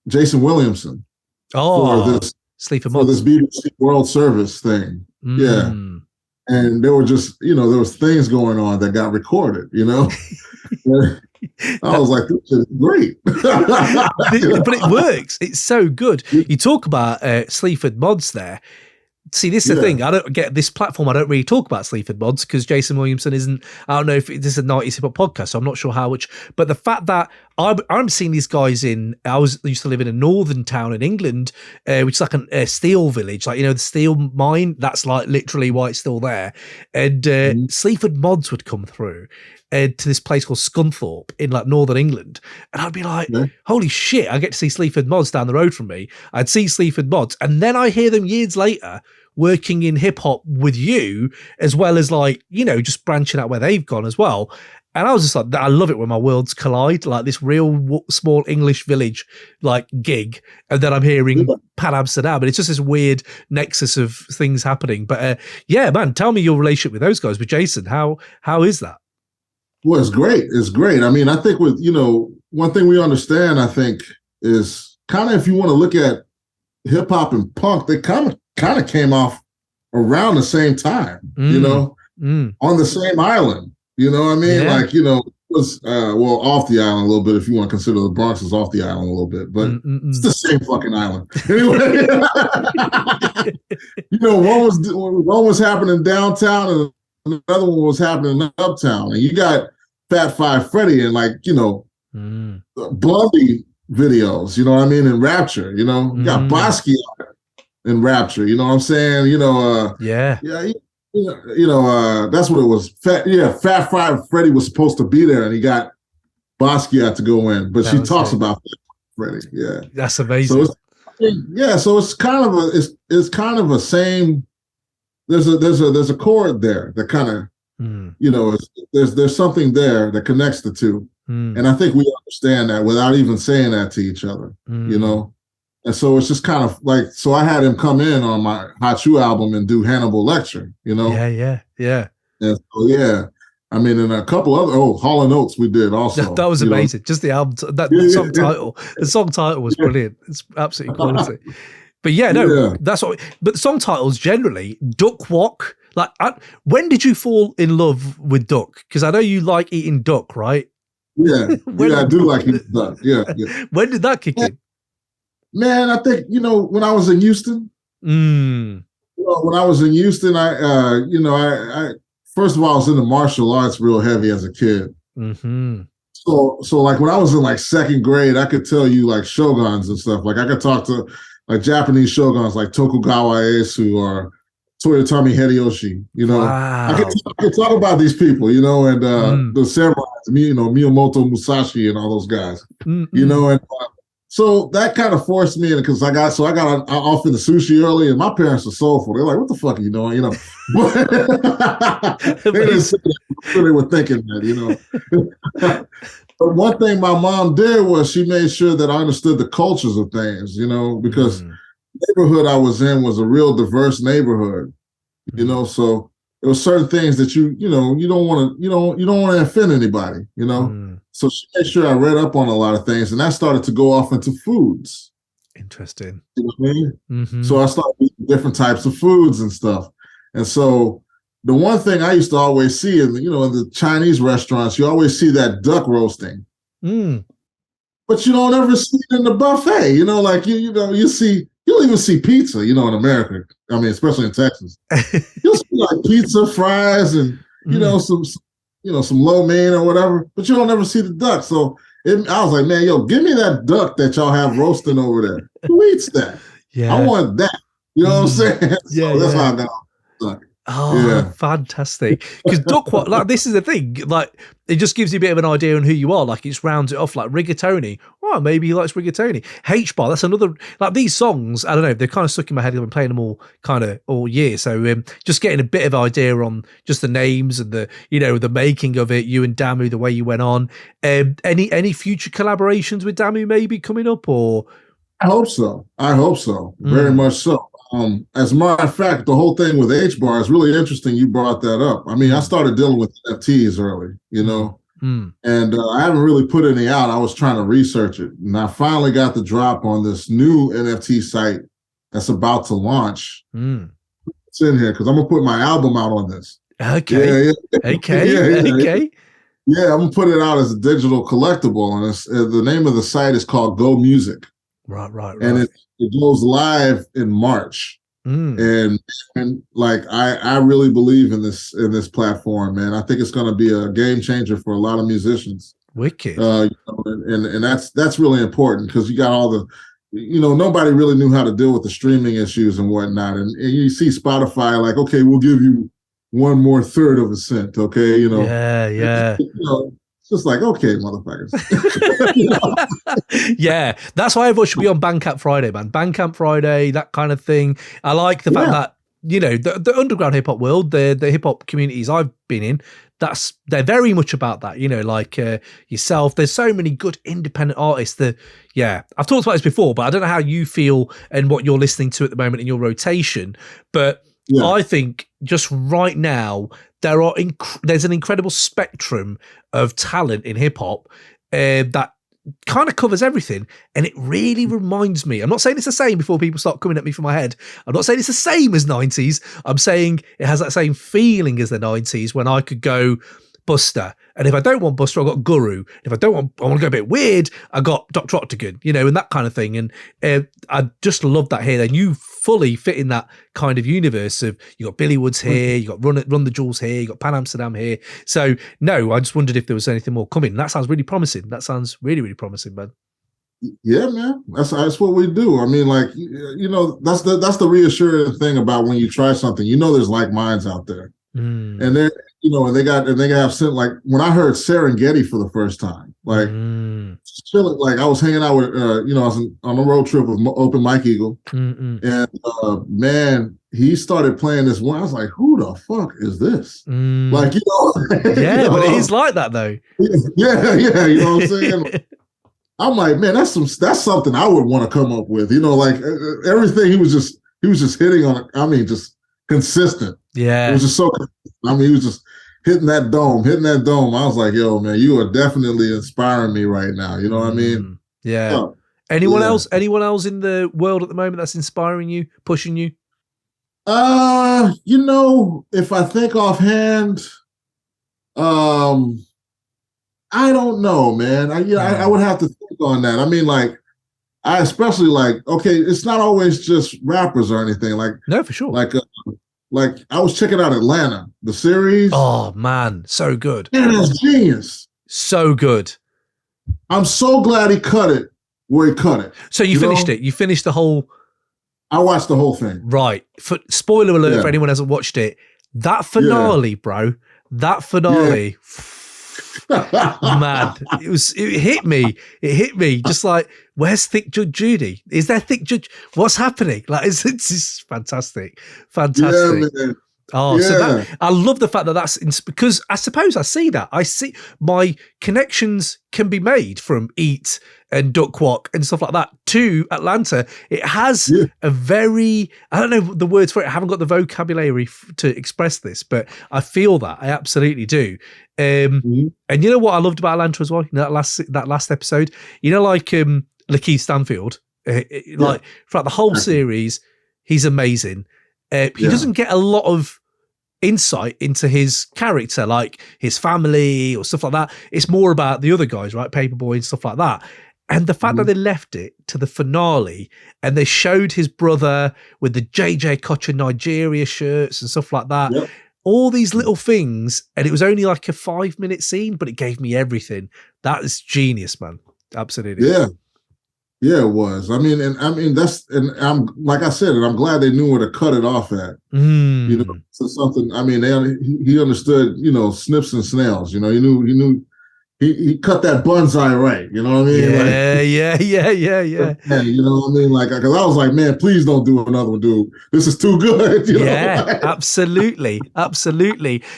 B: Jason Williamson for this
A: Sleaford Mods,
B: for this BBC World Service thing. Yeah. And there were just, you know, there was things going on that got recorded, you know. I was like, this is great.
A: But it works. It's so good. You talk about Sleaford Mods there. See, this is the thing. I don't get this platform. I don't really talk about Sleaford Mods because Jason Williamson isn't. I don't know if this is a 90s hip hop podcast, so I'm not sure how much. But the fact that I'm seeing these guys in. I used to live in a northern town in England, which is like a steel village, like, you know, the steel mine. That's like literally why it's still there. And Sleaford Mods would come through to this place called Scunthorpe in like northern England, and I'd be like, holy shit, I get to see Sleaford Mods down the road from me. I'd see Sleaford Mods, and then I hear them years later working in hip-hop with you, as well as like, you know, just branching out where they've gone as well. And I was just like, I love it when my worlds collide, like this real small English village like gig, and then I'm hearing Pan Amsterdam, and it's just this weird nexus of things happening. But yeah, man, tell me your relationship with those guys, with Jason. How is that?
B: Well, it's great. It's great. I mean, I think with, you know, one thing we understand, I think, is kind of if you want to look at hip hop and punk, they kind of came off around the same time, on the same island. You know what I mean?
A: Yeah.
B: Like, it was off the island a little bit, if you want to consider the Bronx is off the island a little bit, but it's the same fucking island. Anyway, one was happening downtown and another one was happening uptown, and you got Fat Five Freddy and Blondie videos, you know what I mean, and Rapture, you got Bosky in Rapture, you know what I'm saying? That's what it was. Fat Five Freddy was supposed to be there, and he got Basquiat to go in, but she talks about Freddy. Yeah,
A: that's amazing.
B: So it's kind of a same. There's a chord there that kind of there's something there that connects the two, and I think we understand that without even saying that to each other. And so it's just kind of like, so I had him come in on my Hot Shoe album and do Hannibal Lecture,
A: Yeah.
B: And so, I mean, and a couple other, Hall & Oates we did also.
A: That was amazing. Just the album, song title. The song title was brilliant. It's absolutely quality. But that's what, but the song titles generally, Duck Walk, when did you fall in love with duck? Because I know you like eating duck, right?
B: Yeah, I do like eating duck, yeah.
A: When did that kick in?
B: Man, I think, when I was in Houston, when I was in Houston, I first of all, I was into martial arts real heavy as a kid. So like when I was in like second grade, I could tell you like shoguns and stuff. Like I could talk to like Japanese shoguns like Tokugawa Ieyasu or Toyotomi Hideyoshi.
A: Wow.
B: I could talk about these people, and the samurais, Miyamoto Musashi and all those guys, and so that kind of forced me in, because I got off in the sushi early, and my parents are soulful. They're like, "What the fuck are you doing?" They didn't say that. They were thinking that, But one thing my mom did was she made sure that I understood the cultures of things, because the neighborhood I was in was a real diverse neighborhood, So there were certain things that you don't want to offend anybody, So she made sure I read up on a lot of things, and that started to go off into foods.
A: Interesting.
B: You know what I mean? So I started eating different types of foods and stuff. And so the one thing I used to always see in the Chinese restaurants, you always see that duck roasting. But you don't ever see it in the buffet. You'll even see pizza, in America. I mean, especially in Texas. You'll see like pizza, fries, and some lo mein or whatever, but you don't ever see the duck. So I was like, man, give me that duck that y'all have roasting over there. Who eats that?
A: Yeah,
B: I want that. You know what I'm saying?
A: Yeah,
B: that's how I got duck.
A: Oh, fantastic. Because duck walk, this is the thing, it just gives you a bit of an idea on who you are. It rounds it off, like rigatoni. Oh, maybe he likes rigatoni. H-bar, that's another, these songs, I don't know, they're kind of stuck in my head. I've been playing them all year. So just getting a bit of idea on just the names and the, the making of it, you and Damu, the way you went on. Any future collaborations with Damu maybe coming up, or?
B: I hope so. Very much so. As a matter of fact, the whole thing with H-bar is really interesting. You brought that up. I mean, I started dealing with NFTs early, and I haven't really put any out. I was trying to research it, and I finally got the drop on this new NFT site that's about to launch. It's in here because I'm gonna put my album out on this.
A: Okay. Okay.
B: Yeah, I'm gonna put it out as a digital collectible, and the name of the site is called Go Music.
A: Right.
B: And it goes live in March. And I really believe in this platform, man. I think it's going to be a game changer for a lot of musicians.
A: Wicked.
B: And that's really important, because you got all the, nobody really knew how to deal with the streaming issues and whatnot. And you see Spotify like, okay, we'll give you 1/3 of a cent. Okay.
A: Yeah.
B: It's just like, okay, motherfuckers.
A: Yeah, that's why everyone should be on Bandcamp Friday, man. Bandcamp Friday, that kind of thing. I like the fact that, the underground hip-hop world, the hip-hop communities I've been in, they're very much about that, yourself. There's so many good independent artists that, I've talked about this before, but I don't know how you feel and what you're listening to at the moment in your rotation, but I think just right now, there's an incredible spectrum of talent in hip hop that kind of covers everything, and it really reminds me. I'm not saying it's the same before people start coming at me from my head. I'm not saying it's the same as 90s. I'm saying it has that same feeling as the 90s when I could go Buster, and if I don't want Buster, I got Guru. If I want to go a bit weird, I got Dr. Octagon, and that kind of thing. And I just love that here. And you fully fit in that kind of universe of, you got Billy Woods here, you got Run the Jewels here, you got Pan Amsterdam here. So no, I just wondered if there was anything more coming. And that sounds really promising. That sounds really, really promising, man.
B: Yeah, man. That's what we do. I mean, like, that's the reassuring thing about when you try something. There's like minds out there, and they're and they have sent, like, when I heard Serengeti for the first time, like, chilling, like, I was hanging out with I was on a road trip with Open Mike Eagle, and man, he started playing this one. I was like, who the fuck is this? Like,
A: yeah, but it is like that though.
B: Yeah, you know what I'm saying. I'm like, man, that's something I would want to come up with. Like, everything he was just hitting on. I mean, just consistent.
A: Yeah,
B: it was just so. I mean, he was just hitting that dome. I was like, yo, man, you are definitely inspiring me right now. You know what I mean?
A: Yeah. Oh, anyone else in the world at the moment that's inspiring you, pushing you?
B: If I think offhand, I don't know, man. I would have to think on that. I mean, like, I especially like, okay, it's not always just rappers or anything. Like,
A: no, for sure.
B: Like I was checking out Atlanta, the series.
A: Oh man, so good.
B: Man, that's genius.
A: So good.
B: I'm so glad he cut it where he cut it.
A: So you finished it. You finished the whole.
B: I watched the whole thing.
A: Right. Spoiler alert for anyone who hasn't watched it. That finale, bro. That finale. Yeah. Man, it hit me just like, where's Thick Judge Judy? Is there Thick Judge? What's happening? Like, it's fantastic.
B: Yeah, man.
A: Oh, yeah. So I love the fact that that's because I suppose I see that. I see my connections can be made from Eat and Duck Walk and stuff like that to Atlanta. It has a very, I don't know the words for it. I haven't got the vocabulary to express this, but I feel that. I absolutely do. And you know what I loved about Atlanta as well? That last episode, like Lakeith Stanfield, like throughout the whole series, he's amazing. He doesn't get a lot of insight into his character, like his family or stuff like that. It's more about the other guys, right? Paperboy and stuff like that. And the fact that they left it to the finale and they showed his brother with the JJ Kocha Nigeria shirts and stuff like that. Yep. All these little things. And it was only like a 5-minute scene, but it gave me everything. That is genius, man. Absolutely.
B: Yeah. Yeah, it was. I'm like I said, and I'm glad they knew where to cut it off at. So something. I mean, he understood. Snips and snails. He knew. He cut that bonsai right. You know what I mean?
A: Yeah.
B: Man, you know what I mean? Like, because I was like, man, please don't do another one, dude. This is too good.
A: Absolutely.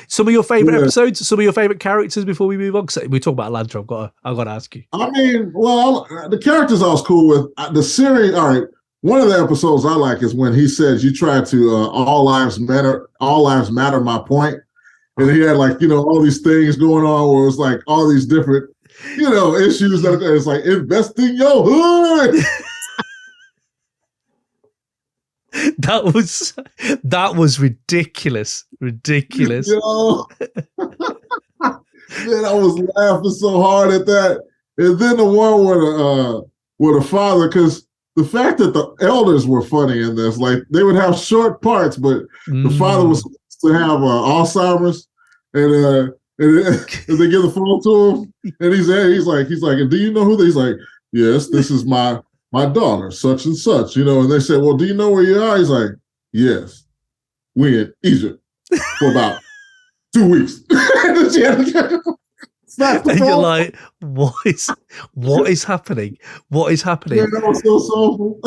A: Some of your favorite episodes, some of your favorite characters before we move on. Because we talk about Atlanta. I've got to ask you.
B: I mean, well, the characters I was cool with. The series, all right. One of the episodes I like is when he says, "You try to all lives matter. My point." And he had all these things going on where it was like all these different, issues. It's like, invest in your hood.
A: That was ridiculous.
B: Man, I was laughing so hard at that. And then the one where the father, because the fact that the elders were funny in this, like they would have short parts, but the father was supposed to have Alzheimer's. And they give the phone to him, and he's like, and do you know who they? He's like, yes, this is my daughter, such and such, And they said, well, do you know where you are? He's like, yes, we in Egypt for about 2 weeks. And
A: you're like, what is happening? What is happening?
B: Yeah, that was so soulful.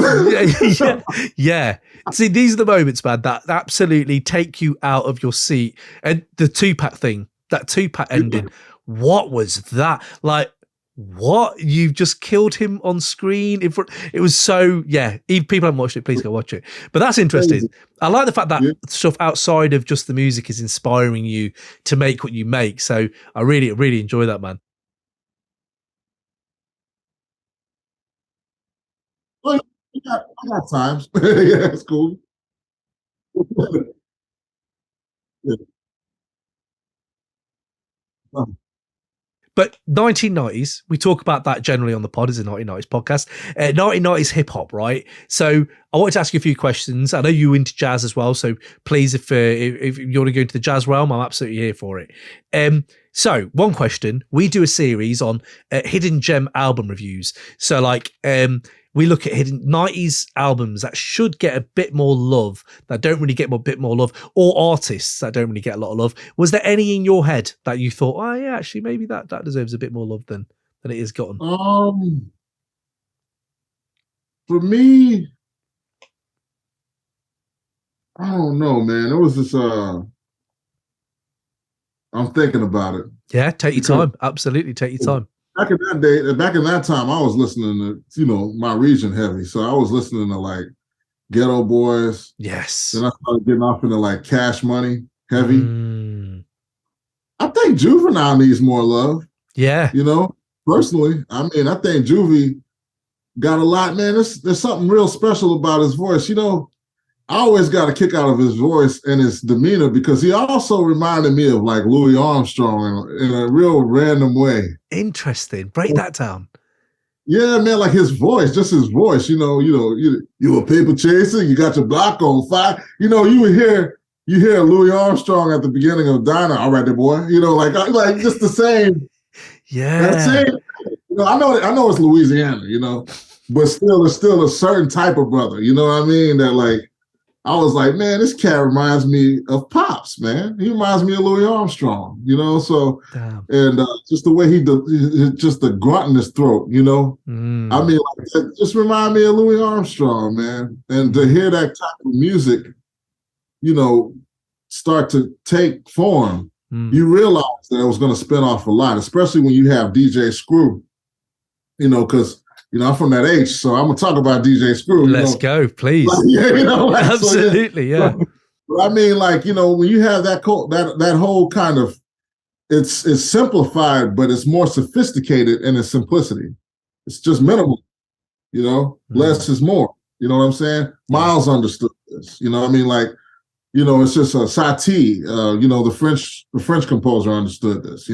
A: Yeah. See, these are the moments, man, that absolutely take you out of your seat. And the 2-pack thing, that 2-pack ending, what was that? Like, what? You've just killed him on screen in front. It was so, if people haven't watched it, please go watch it. But that's interesting. I like the fact that stuff outside of just the music is inspiring you to make what you make. So I really, really enjoy that, man.
B: Well, I got times. Yeah, it's cool. Yeah.
A: But 1990s, we talk about that generally on the pod as a 1990s podcast. 1990s hip hop, right? So I wanted to ask you a few questions. I know you're into jazz as well, so please, if you want to go into the jazz realm, I'm absolutely here for it. So one question: we do a series on hidden gem album reviews. So like, we look at hidden 90s albums that should get a bit more love, that don't really get a bit more love, or artists that don't really get a lot of love. Was there any in your head that you thought, oh yeah, actually maybe that deserves a bit more love than it has gotten?
B: For me, I don't know, man. It was just I'm thinking about it.
A: Yeah, take your time. Absolutely, take your time.
B: Back in that time, I was listening to, my region heavy. So I was listening to like Ghetto Boys.
A: Yes.
B: Then I started getting off into like Cash Money heavy. I think Juvenile needs more love.
A: Yeah.
B: Personally, I mean, I think Juvie got a lot, man. There's something real special about his voice. I always got a kick out of his voice and his demeanor because he also reminded me of like Louis Armstrong in a real random way.
A: Interesting. Break that down.
B: Yeah, man, like his voice, just his voice. You a paper chaser. You got your block on fire. You would hear Louis Armstrong at the beginning of Dinah. All right, there, boy. Like just the same.
A: Yeah.
B: That same. I know it's Louisiana. But still, it's still a certain type of brother. You know what I mean? That like. I was like, man, this cat reminds me of Pops, man. He reminds me of Louis Armstrong, so,
A: damn.
B: And just the way just the grunt in his throat, I mean, like, just remind me of Louis Armstrong, man. And to hear that type of music, start to take form, you realize that it was going to spin off a lot, especially when you have DJ Screw, because I'm from that age, so I'm gonna talk about DJ Screw.
A: Let's go, please. Absolutely, so, yeah.
B: But I mean, like, when you have that whole kind of, it's simplified, but it's more sophisticated in its simplicity. It's just minimal, less is more. You know what I'm saying? Miles understood this. I mean, like, it's just a Satie. The French composer understood this.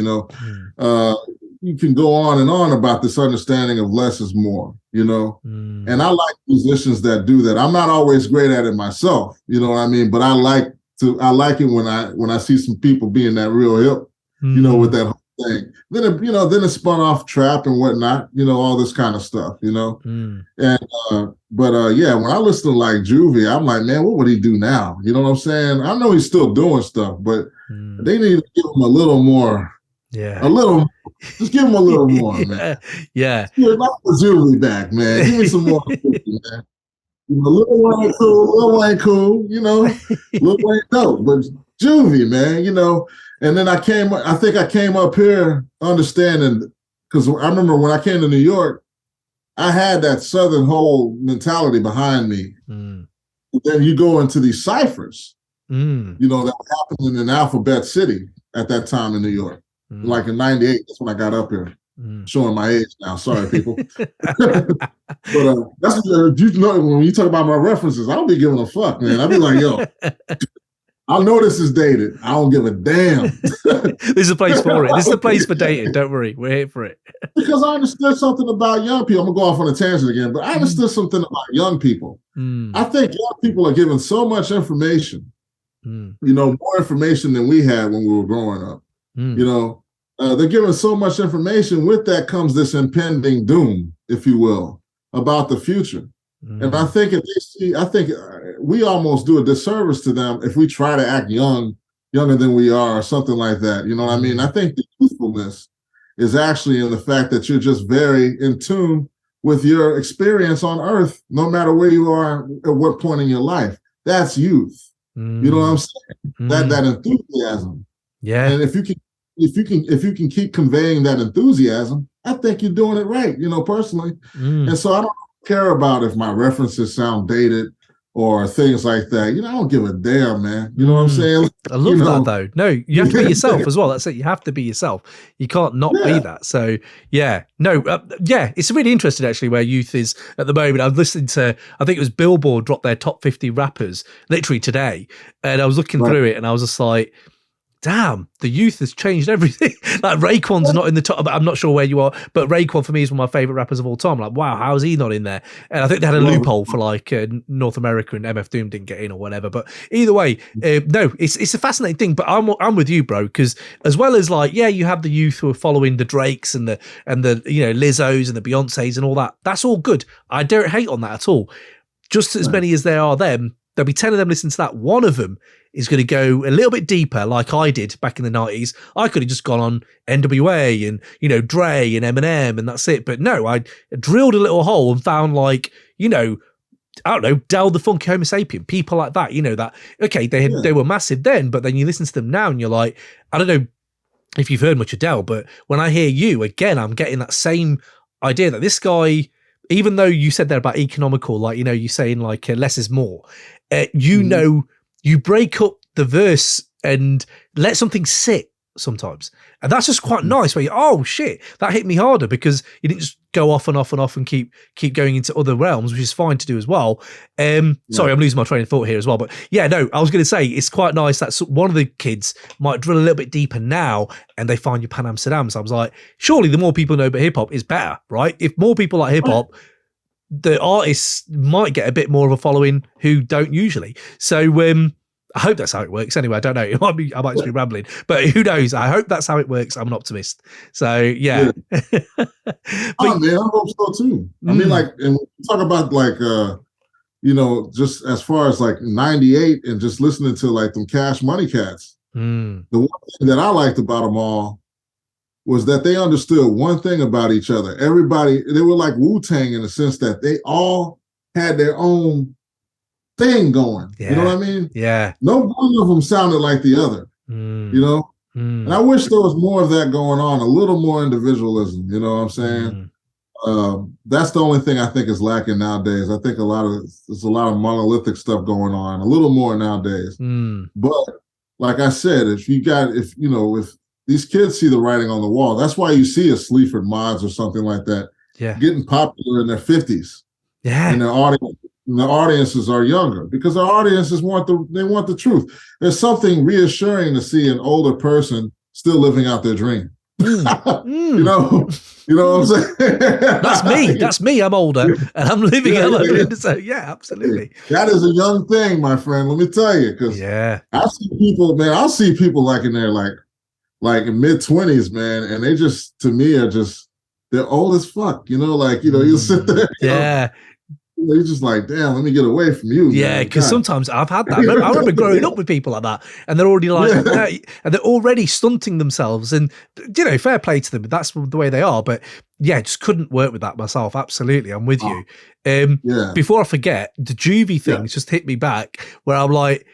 B: You can go on and on about this understanding of less is more, and I like musicians that do that. I'm not always great at it myself, you know what I mean? But I like it when I see some people being that real hip, with that whole thing. Then it spun off trap and whatnot, all this kind of stuff, And when I listen to like Juvie, I'm like, man, what would he do now? You know what I'm saying? I know he's still doing stuff, but they need to give him a little more.
A: Yeah.
B: A little. Just give him a little more, man.
A: Yeah.
B: Like the Juvie back, man. Give me some more, man. Lil Wayne cool, Lil Wayne dope, but Juvie, man, And then I think I came up here understanding, because I remember when I came to New York, I had that Southern whole mentality behind me. And then you go into these ciphers, that were happening in Alphabet City at that time in New York. Like in '98, that's when I got up here. Showing my age now. Sorry, people. But that's when you talk about my references, I don't be giving a fuck, man. I'll be like, yo, I know this is dated. I don't give a damn.
A: This is a place for it. This is the place for dating. Don't worry. We're here for it.
B: Because I understood something about young people. I'm going to go off on a tangent again, but I understood something about young people. I think young people are given so much information, more information than we had when we were growing up. They're given so much information. With that comes this impending doom, if you will, about the future. And I think we almost do a disservice to them if we try to act younger than we are, or something like that. You know what I mean? I think the youthfulness is actually in the fact that you're just very in tune with your experience on Earth, no matter where you are at what point in your life. That's youth. You know what I'm saying? That enthusiasm.
A: Yeah.
B: And if you can keep conveying that enthusiasm, I think you're doing it right, personally. And so I don't care about if my references sound dated or things like that. I don't give a damn, man. You know what I'm saying?
A: I love that though. No, you have to be yourself as well. That's it. You have to be yourself. You can't not be that. So it's really interesting actually where youth is at the moment. I've listened to, I think it was Billboard dropped their top 50 rappers literally today, and I was looking through it and I was just like, damn, the youth has changed everything. Like Raekwon's not in the top, but I'm not sure where you are, but Raekwon for me is one of my favorite rappers of all time. Like, wow, how is he not in there? And I think they had a loophole for like North America, and MF Doom didn't get in or whatever. But either way, no, it's a fascinating thing. But I'm with you, bro, because as well as like, you have the youth who are following the Drakes and the Lizzos and the Beyoncés and all that. That's all good. I don't hate on that at all. Just as many as there are them, there'll be 10 of them listening to that. One of them is going to go a little bit deeper, like I did back in the 90s. I could have just gone on NWA and, Dre and Eminem, and that's it. But no, I drilled a little hole and found like, I don't know, Del the Funky Homo Sapien, people like that, that, okay, they were massive then, but then you listen to them now and you're like, I don't know if you've heard much of Del, but when I hear you, again, I'm getting that same idea that this guy, even though you said there about economical, like, you're saying like less is more, you break up the verse and let something sit sometimes. And that's just quite nice where oh shit, that hit me harder because you didn't just go off and off and off and keep going into other realms, which is fine to do as well. Sorry, I'm losing my train of thought here as well. But I was going to say it's quite nice that one of the kids might drill a little bit deeper now and they find your Pan Amsterdam. So I was like, surely the more people know about hip hop is better, right? If more people like hip hop, the artists might get a bit more of a following who don't usually. So I hope that's how it works. Anyway, I don't know. I might just be rambling, but who knows? I hope that's how it works. I'm an optimist. So yeah.
B: Man, I hope so too. I mean, like, and when you talk about like, just as far as like 98 and just listening to like them Cash Money Cats, the one thing that I liked about them all was that they understood one thing about each other. Everybody, they were like Wu-Tang in the sense that they all had their own thing going. You know what I mean?
A: Yeah.
B: No one of them sounded like the other, And I wish there was more of that going on, a little more individualism, you know what I'm saying? That's the only thing I think is lacking nowadays. I think there's a lot of monolithic stuff going on, a little more nowadays. But like I said, if these kids see the writing on the wall, that's why you see a Sleaford Mods or something like that getting popular in their 50s.
A: Yeah.
B: And the audiences are younger because our audiences want the truth. There's something reassuring to see an older person still living out their dream. You know what I'm saying?
A: That's me. I'm older and I'm living out my dream. So yeah, absolutely.
B: That is a young thing, my friend. Let me tell you, because I see people, man. I'll see people like in their like in mid-20s, man, and they just, to me, are just, they're old as fuck. You'll sit there. You're just like, damn, let me get away from you.
A: Yeah, because sometimes I've had that. I remember growing up with people like that, and they're already like, and they're already stunting themselves. And fair play to them. That's the way they are. But just couldn't work with that myself. Absolutely, I'm with you. Before I forget, the Juvie thing just hit me back, where I'm like,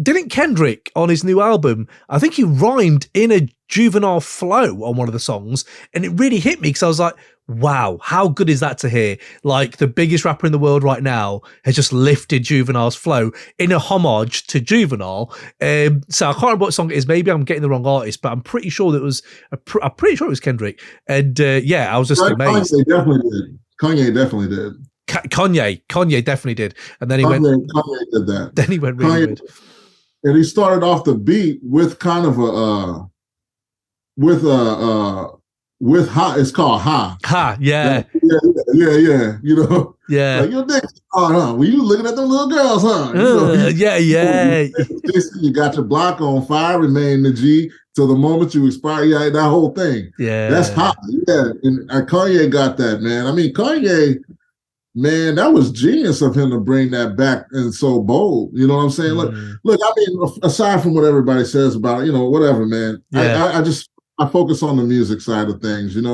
A: didn't Kendrick on his new album? I think he rhymed in a Juvenile flow on one of the songs, and it really hit me because I was like, wow, how good is that to hear? Like the biggest rapper in the world right now has just lifted Juvenile's flow in a homage to Juvenile. So I can't remember what song it is. Maybe I'm getting the wrong artist, but I'm pretty sure that it was. I'm pretty sure it was Kendrick. And I was just amazed.
B: Kanye definitely did.
A: Kanye definitely did. And then
B: Kanye did that.
A: Then he went really good.
B: And he started off the beat with kind of with ha. It's called ha.
A: Ha, yeah.
B: Yeah.
A: Yeah.
B: Like your dick's hard, huh? Well, you looking at them little girls, huh? You got your block on fire, remain the G till the moment you expire. Yeah, that whole thing.
A: Yeah.
B: That's hot. Yeah. And Kanye got that, man. I mean, Kanye, man, that was genius of him to bring that back and so bold. You know what I'm saying? Look, I mean, aside from what everybody says about it, whatever, man. Yeah. I focus on the music side of things, And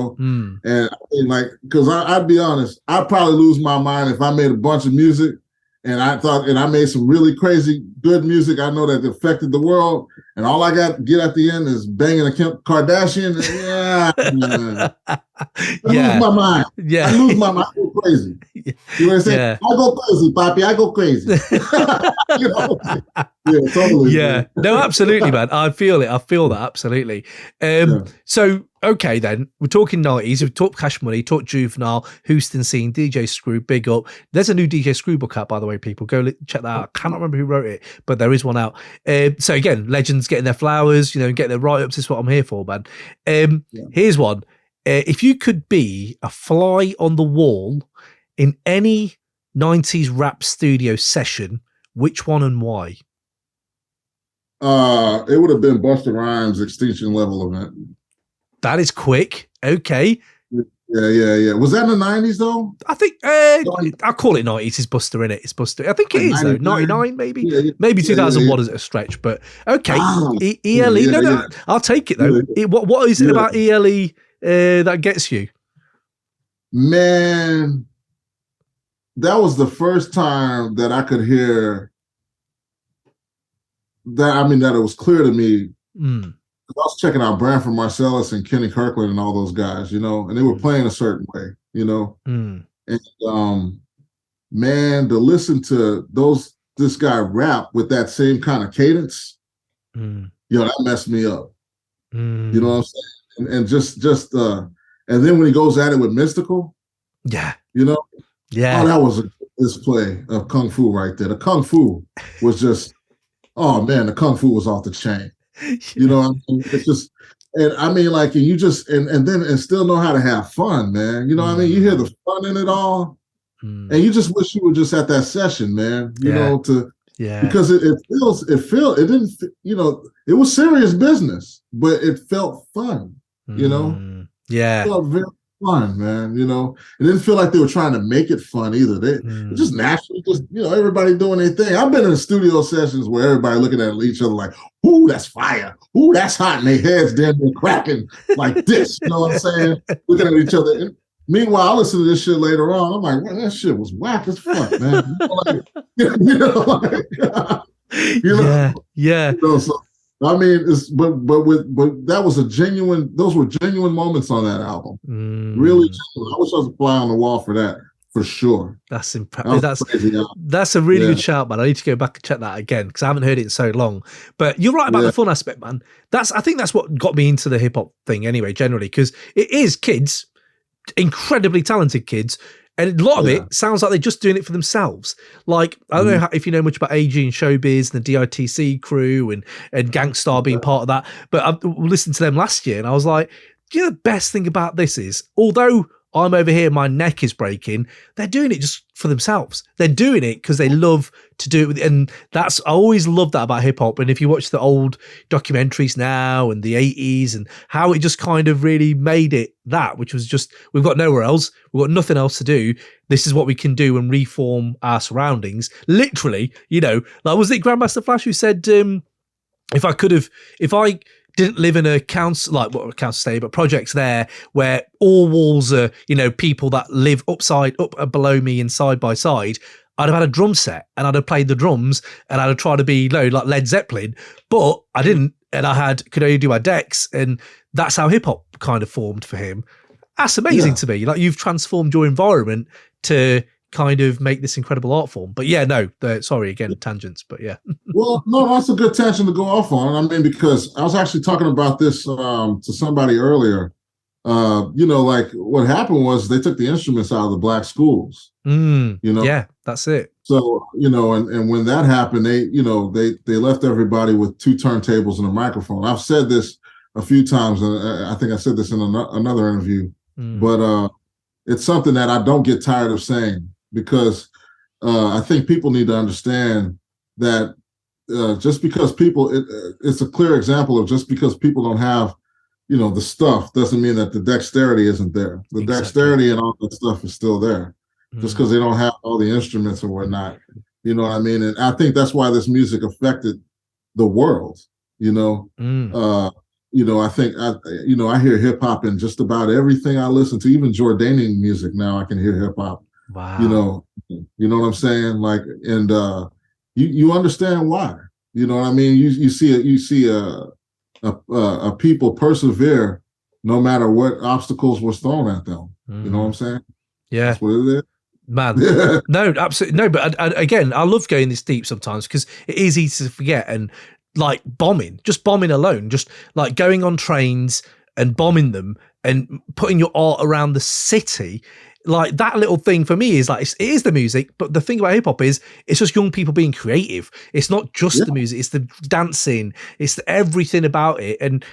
B: I mean, like, because I'd be honest, I'd probably lose my mind if I made a bunch of music and I made some really crazy good music. I know that affected the world, and all I got to get at the end is banging a Kim Kardashian. I lose my mind.
A: Yeah.
B: I lose my mind. I go crazy. You know what I'm saying?
A: Yeah.
B: I go crazy, Poppy. I go crazy. You know? Yeah, totally.
A: Yeah.
B: Man.
A: No, absolutely, man. I feel it. I feel that absolutely. So okay, then we're talking 90s. We've talked Cash Money, talked Juvenile, Houston Scene, DJ Screw, Big Up. There's a new DJ Screw book out, by the way, people. Go check that out. I cannot remember who wrote it, but there is one out. So again, legends getting their flowers, getting their write-ups is what I'm here for, man. Here's one. If you could be a fly on the wall in any 90s rap studio session, which one and why?
B: It would have been Busta Rhymes' Extinction Level event.
A: That is quick. Okay.
B: Yeah. Was that in the 90s though?
A: I think I'll call it 90s. It's Busta, in it. It's Busta. I think it is though. 99 maybe. Maybe 2001 is a stretch, but okay. ELE. No, I'll take it though. What is it about ELE that gets you?
B: Man, that was the first time that I could hear that. I mean, that it was clear to me. I was checking out Branford Marsalis and Kenny Kirkland and all those guys, and they were playing a certain way, and man, to listen to this guy rap with that same kind of cadence, that messed me up. You know what I'm saying? And just and then when he goes at it with Mystical,
A: yeah,
B: that was a display of kung fu right there. The kung fu was just, oh man, the kung fu was off the chain. You know what I mean? It's just, and I mean, like, and you just, and then still know how to have fun, man. You know what I mean? You hear the fun in it all, and you just wish you were just at that session, man. Because it didn't, it was serious business, but it felt fun.
A: Yeah,
B: it felt very fun, man. It didn't feel like they were trying to make it fun either. They just naturally, everybody doing their thing. I've been in studio sessions where everybody looking at each other like, "Ooh, that's fire! Ooh, that's hot!" And their heads damn near cracking like this. You know what I'm saying? Looking at each other. And meanwhile, I listen to this shit later on. I'm like, man, that shit was whack as fuck, man.
A: Yeah.
B: So, I mean, but that was those were genuine moments on that album. Really genuine. I wish I was a fly on the wall for that, for sure.
A: That's impressive. That's a really good shout, man. I need to go back and check that again because I haven't heard it in so long. But you're right about the fun aspect, man. I think that's what got me into the hip hop thing anyway, generally, because it is kids, incredibly talented kids. And a lot of it sounds like they're just doing it for themselves. Like, I don't know if you know much about AG and Showbiz and the DITC crew and Gangstar being part of that, but I listened to them last year and I was like, the best thing about this is, although I'm over here, my neck is breaking, they're doing it just for themselves. They're doing it because they love to do it. And I always loved that about hip hop. And if you watch the old documentaries now and the 80s and how it just kind of really made it that, which was just, we've got nowhere else. We've got nothing else to do. This is what we can do and reform our surroundings. Literally, like, was it Grandmaster Flash who said, if I didn't live in a council, like what council estate, but projects there where all walls are, people that live up below me and side by side, I'd have had a drum set and I'd have played the drums and I'd have tried to be like Led Zeppelin, but I didn't. And could only do my decks. And that's how hip hop kind of formed for him. That's amazing to me. Like, you've transformed your environment to kind of make this incredible art form. But sorry, again, tangents, but yeah.
B: Well, no, that's a good tangent to go off on. I mean, because I was actually talking about this to somebody earlier. Like, what happened was they took the instruments out of the black schools.
A: Yeah, that's it.
B: So, and when that happened, they left everybody with two turntables and a microphone. I've said this a few times, and I think I said this in another interview, but it's something that I don't get tired of saying, because I think people need to understand that just because it's a clear example of just because people don't have, the stuff doesn't mean that the dexterity isn't there. The dexterity and all that stuff is still there, just because they don't have all the instruments or whatnot. You know what I mean? And I think that's why this music affected the world. I think I hear hip hop in just about everything I listen to, even Jordanian music now. I can hear hip hop.
A: Wow.
B: You know what I'm saying? Like, and you understand why. You know what I mean? You see a people persevere no matter what obstacles was thrown at them. You know what I'm saying?
A: Yeah,
B: that's what it is.
A: Man, no, absolutely no. But again, I love going this deep sometimes because it is easy to forget. And like just bombing alone, just like going on trains and bombing them and putting your art around the city. Like that little thing for me is like, it is the music, but the thing about hip hop is it's just young people being creative. It's not just the music, it's the dancing, it's everything about it. And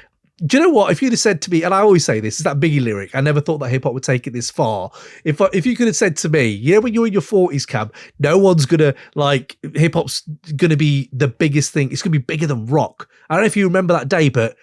A: do you know what? If you'd have said to me, and I always say this, is that Biggie lyric, I never thought that hip hop would take it this far. If you could have said to me, when you're in your 40s, Cam, no one's gonna like hip hop's gonna be the biggest thing. It's gonna be bigger than rock. I don't know if you remember that day, but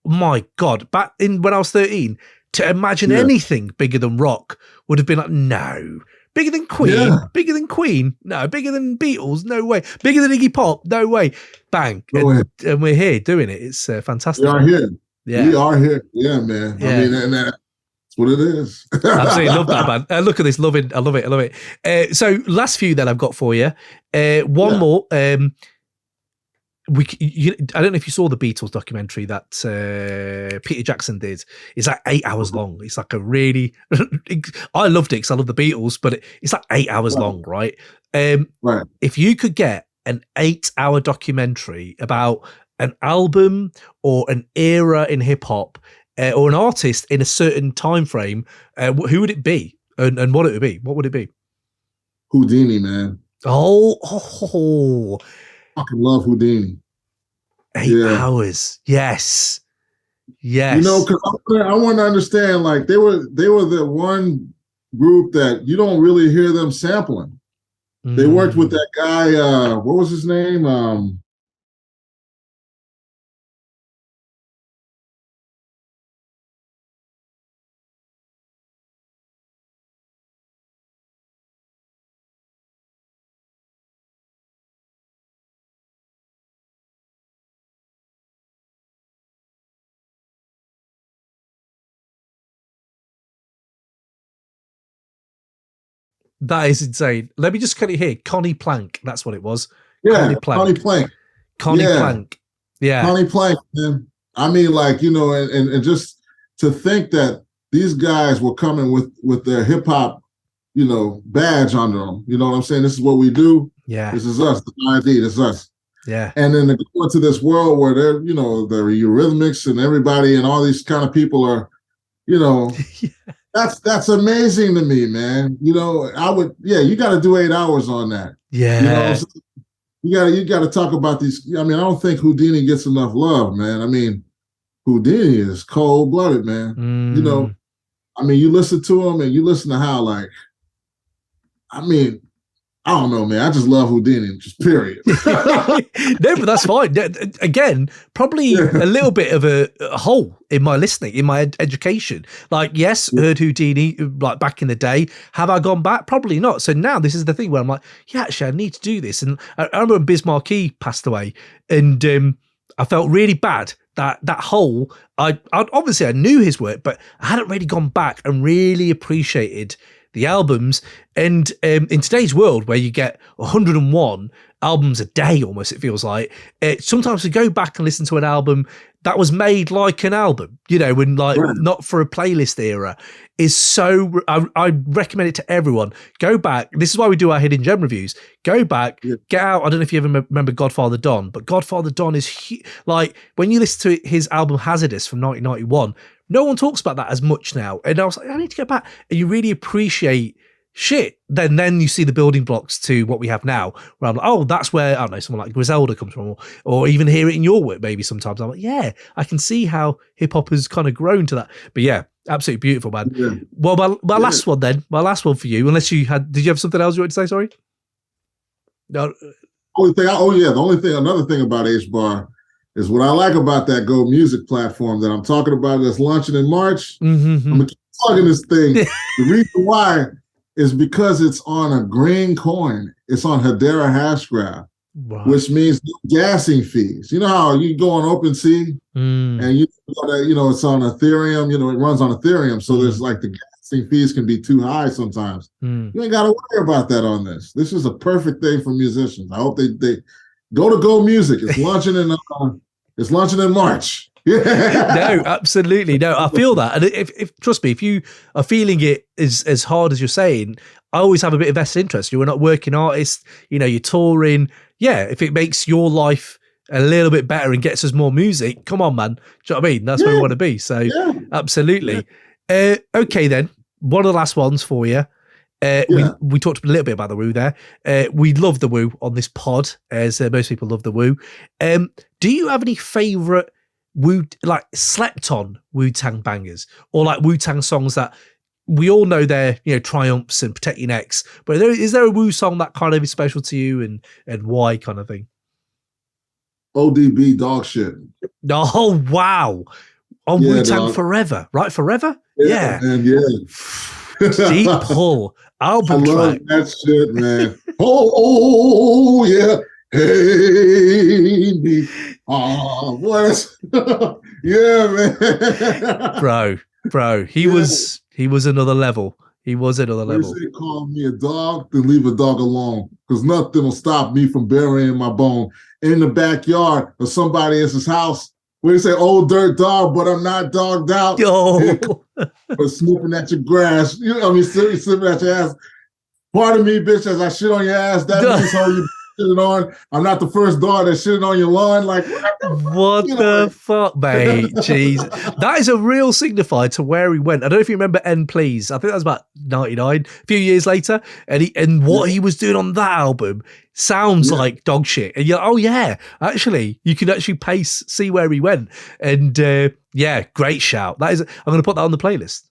A: my God, back in when I was 13, to imagine anything bigger than rock would have been like, no. Bigger than Queen, no. Bigger than Beatles, no way. Bigger than Iggy Pop, no way. Bang, and we're here doing it. It's fantastic.
B: We are here. Yeah, we are here. Yeah, man. Yeah. I mean, and that's what it is.
A: Absolutely love that, man. Look at this, I love it. So last few that I've got for you. One more. I don't know if you saw the Beatles documentary that Peter Jackson did. It's like 8 hours long. It's like a really, I loved it because I love the Beatles, but it's like 8 hours long, right? If you could get an 8-hour documentary about an album or an era in hip hop or an artist in a certain time frame, who would it be? And what would it be? What would it be?
B: Whodini, man.
A: Oh.
B: Fucking love Whodini.
A: 8 hours. Yes. You
B: know, because I want to understand, like they were the one group that you don't really hear them sampling. They worked with that guy, what was his name?
A: That is insane. Let me just cut it here. Connie Plank. That's what it was.
B: Yeah, Connie Plank.
A: Plank. Yeah.
B: Connie Plank, man. I mean, like, you know, and just to think that these guys were coming with their hip hop, you know, badge under them. You know what I'm saying? This is what we do.
A: Yeah.
B: This is us. The ID. This is us.
A: Yeah.
B: And then to go into this world where they're, you know, the Eurythmics and everybody and all these kind of people are, you know, that's amazing to me, man. You know, you got to do 8 hours on that.
A: Yeah.
B: You know, you got to talk about these. I mean, I don't think Whodini gets enough love, man. I mean, Whodini is cold-blooded, man. You know, I mean, you listen to him and you listen to how, like, I mean, I don't know, man. I just love Whodini, just period.
A: No, but that's fine. Again, probably a little bit of a hole in my listening, in my education. Like, yes, heard Whodini like back in the day. Have I gone back? Probably not. So now this is the thing where I'm like, yeah, actually, I need to do this. And I remember when Biz Markie passed away, and I felt really bad that hole. I obviously I knew his work, but I hadn't really gone back and really appreciated the albums. And in today's world where you get 101 albums a day, almost, it feels like, sometimes to go back and listen to an album that was made like an album, you know, and like not for a playlist era, is so, I recommend it to everyone. Go back. This is why we do our hidden gem reviews. Go back, get out. I don't know if you ever remember Godfather Don, but Godfather Don is like, when you listen to his album Hazardous from 1991, no one talks about that as much now. And I was like, I need to get back. And you really appreciate shit. Then you see the building blocks to what we have now, where I'm like, oh, that's where, I don't know, someone like Griselda comes from, or even hear it in your work maybe sometimes. I'm like, yeah, I can see how hip hop has kind of grown to that. But yeah, absolutely beautiful, man. Yeah. Well, my last one then, my last one for you, unless you did you have something else you wanted to say, sorry? No.
B: Another thing about H-Bar is what I like about that Go Music platform that I'm talking about that's launching in March. I'm going to keep plugging this thing. The reason why is because it's on a green coin. It's on Hedera Hashgraph, which means no gassing fees. You know how you go on OpenSea and you know it's on Ethereum, you know, it runs on Ethereum. So there's like the gas fees can be too high sometimes. You ain't got to worry about that on this. This is a perfect thing for musicians. I hope they go to Go Music. It's launching in March.
A: No, absolutely. No, I feel that. And if trust me, if you are feeling it as hard as you're saying, I always have a bit of vested interest. You're not working artist, you're touring. Yeah, if it makes your life a little bit better and gets us more music, come on, man. Do you know what I mean? That's where we want to be. So absolutely. Yeah. Okay, then. One of the last ones for you. We talked a little bit about the Woo there. We love the Woo on this pod, as most people love the Woo. Do you have any favourite slept on Wu-Tang bangers, or like Wu-Tang songs that we all know they're triumphs and protect your necks, but is there a Wu song that kind of is special to you and why, kind of thing?
B: ODB Dog Shit.
A: Oh wow. On Wu-Tang Forever, right? Forever? Yeah.
B: Man,
A: Deep pull. Album
B: I love
A: track.
B: that shit, man. Oh yeah. Hey me. Oh, what? Yeah, man. Bro. He was another level. He was another level. They call me a dog, then leave a dog alone, because nothing will stop me from burying my bone in the backyard of somebody else's house. Where you say, old dirt dog, but I'm not dogged out. But sniffing at your grass. Sniffing at your ass. Pardon me, bitch, as I shit on your ass. That means how you shitting on. I'm not the first dog that's shitting on your lawn. Like,
A: what the fuck, mate? Jeez. That is a real signifier to where he went. I don't know if you remember End Please. I think that was about 99, a few years later. And what he was doing on that album sounds like dog shit. And you're like, oh yeah, actually, you can actually see where he went. And great shout. I'm going to put that on the playlist.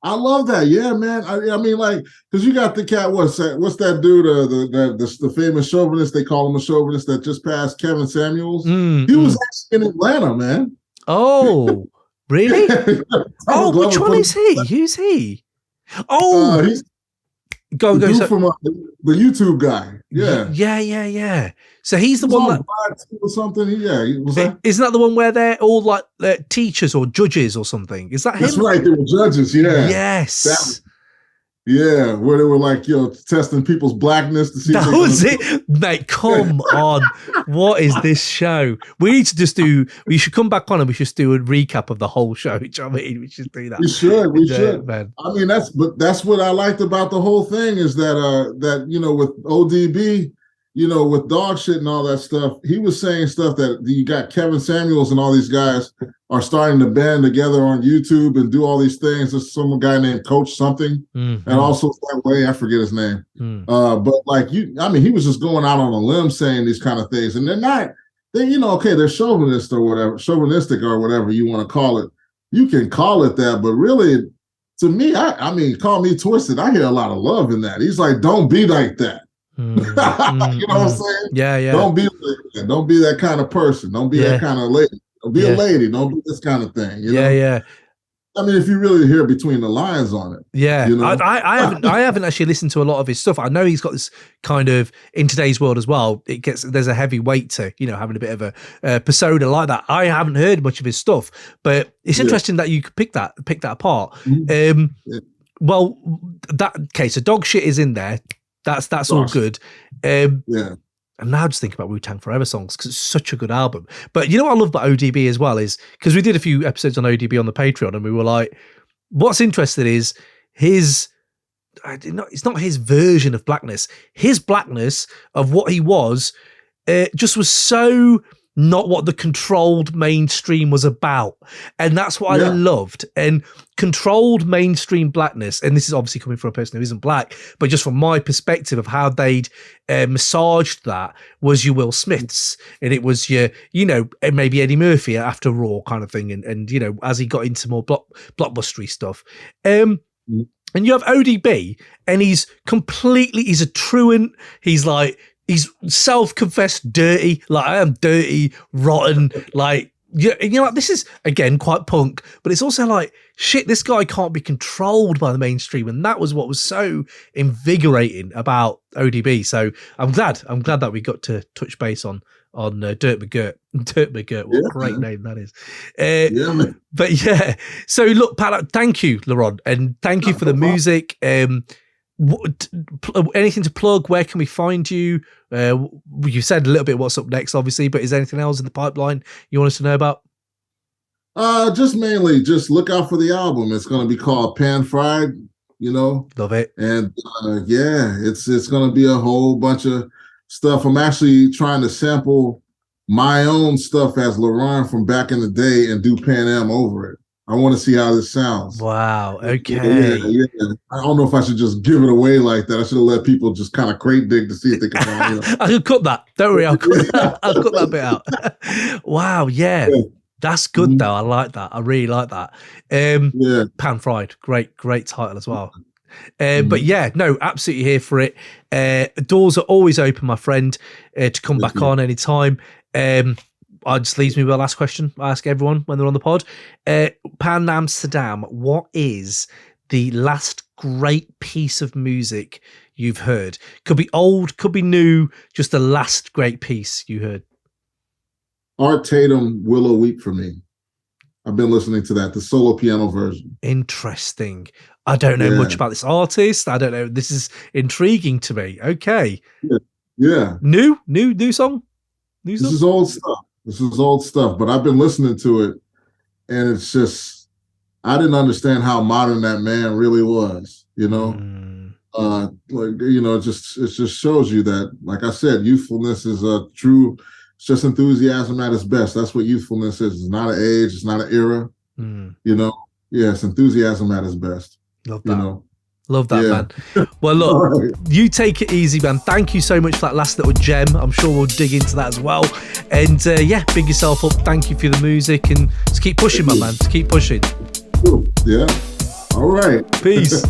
B: I love that. Yeah, man. I mean, like, because you got the cat, what's that dude, the famous chauvinist, they call him a chauvinist, that just passed, Kevin Samuels. He was actually in Atlanta, man.
A: Oh, really? Which one is he? Who's he? Oh,
B: he's
A: go.
B: From the YouTube guy.
A: Yeah. So he's the one that
B: or something.
A: Isn't that the one where they're all like teachers or judges or something? Is that him?
B: That's right. They were judges. Yeah.
A: Yes.
B: Where they were like, testing people's blackness to see.
A: That was it, mate. Come on. What is this show? We need to we should come back on and we should do a recap of the whole show. We should do that.
B: We should. Man. I mean, that's what I liked about the whole thing is that with ODB, with dog shit and all that stuff, he was saying stuff that you got Kevin Samuels and all these guys are starting to band together on YouTube and do all these things. There's some guy named Coach something, and also that way, I forget his name. But like he was just going out on a limb saying these kind of things, and they're chauvinistic or whatever you want to call it. You can call it that, but really, to me, I mean, call me twisted. I hear a lot of love in that. He's like, don't be like that. You know what I'm saying?
A: Yeah.
B: Don't be like that. Don't be that kind of person. Don't be that kind of lady. Don't be a lady. Don't be this kind of thing.
A: Yeah.
B: I mean, if you really hear between the lines on it.
A: Yeah. I haven't actually listened to a lot of his stuff. I know he's got this kind of, in today's world as well, there's a heavy weight to, having a bit of a persona like that. I haven't heard much of his stuff, but it's interesting that you could pick that apart. Well, so dog shit is in there. That's all good. And now just think about Wu-Tang Forever songs because it's such a good album. But you know what I love about ODB as well is because we did a few episodes on ODB on the Patreon and we were like, what's interesting is it's not his version of blackness. His blackness of what he was just was so not what the controlled mainstream was about. And that's what I loved. And controlled mainstream blackness, and this is obviously coming from a person who isn't black, but just from my perspective of how they'd massaged that was your Will Smiths. And it was your, maybe Eddie Murphy after Raw kind of thing. And as he got into more blockbustery stuff. And you have ODB and he's a truant. He's self-confessed dirty, like I am dirty, rotten, like, this is, again, quite punk, but it's also like, shit, this guy can't be controlled by the mainstream. And that was what was so invigorating about ODB. So I'm glad that we got to touch base on on Dirt McGirt. Dirt McGirt, what a great name that is.
B: Yeah, man.
A: But yeah, so look, Pat, thank you, Laurent, and thank you for the music. Anything to plug? Where can we find you? You said a little bit what's up next, obviously, but is there anything else in the pipeline you want us to know about?
B: Just mainly, just look out for the album. It's going to be called Pan Fried, you know.
A: Love it.
B: And yeah, it's going to be a whole bunch of stuff. I'm actually trying to sample my own stuff as Laurent from back in the day and do Pan Am over it. I want to see how this sounds.
A: Wow. Okay.
B: Yeah. I don't know if I should just give it away like that. I should have let people just kind of crate dig to see if they can find it.
A: I can cut that. Don't worry. I'll cut that bit out. Wow. Yeah. That's good though. I like that. I really like that. Pan Fried. Great title as well. But yeah, no, absolutely here for it. Doors are always open, my friend, to come back on anytime. Just leaves me with the last question I ask everyone when they're on the pod. Pan Amsterdam, what is the last great piece of music you've heard? Could be old, could be new, just the last great piece you heard.
B: Art Tatum, Willow Weep for Me. I've been listening to that, the solo piano version. Interesting.
A: I don't know much about this artist. I don't know. This is intriguing to me. Okay.
B: Yeah.
A: New song?
B: This is old stuff, but I've been listening to it, and it's just, I didn't understand how modern that man really was, you know? It just shows you that, like I said, youthfulness is it's just enthusiasm at its best. That's what youthfulness is. It's not an age, it's not an era, you know? Yeah, it's enthusiasm at its best.
A: Love that. You know? Love that, man. Well, look, you take it easy, man. Thank you so much for that last little gem. I'm sure we'll dig into that as well. And big yourself up. Thank you for the music, and just keep pushing, my man. Just keep pushing.
B: Yeah. All right.
A: Peace.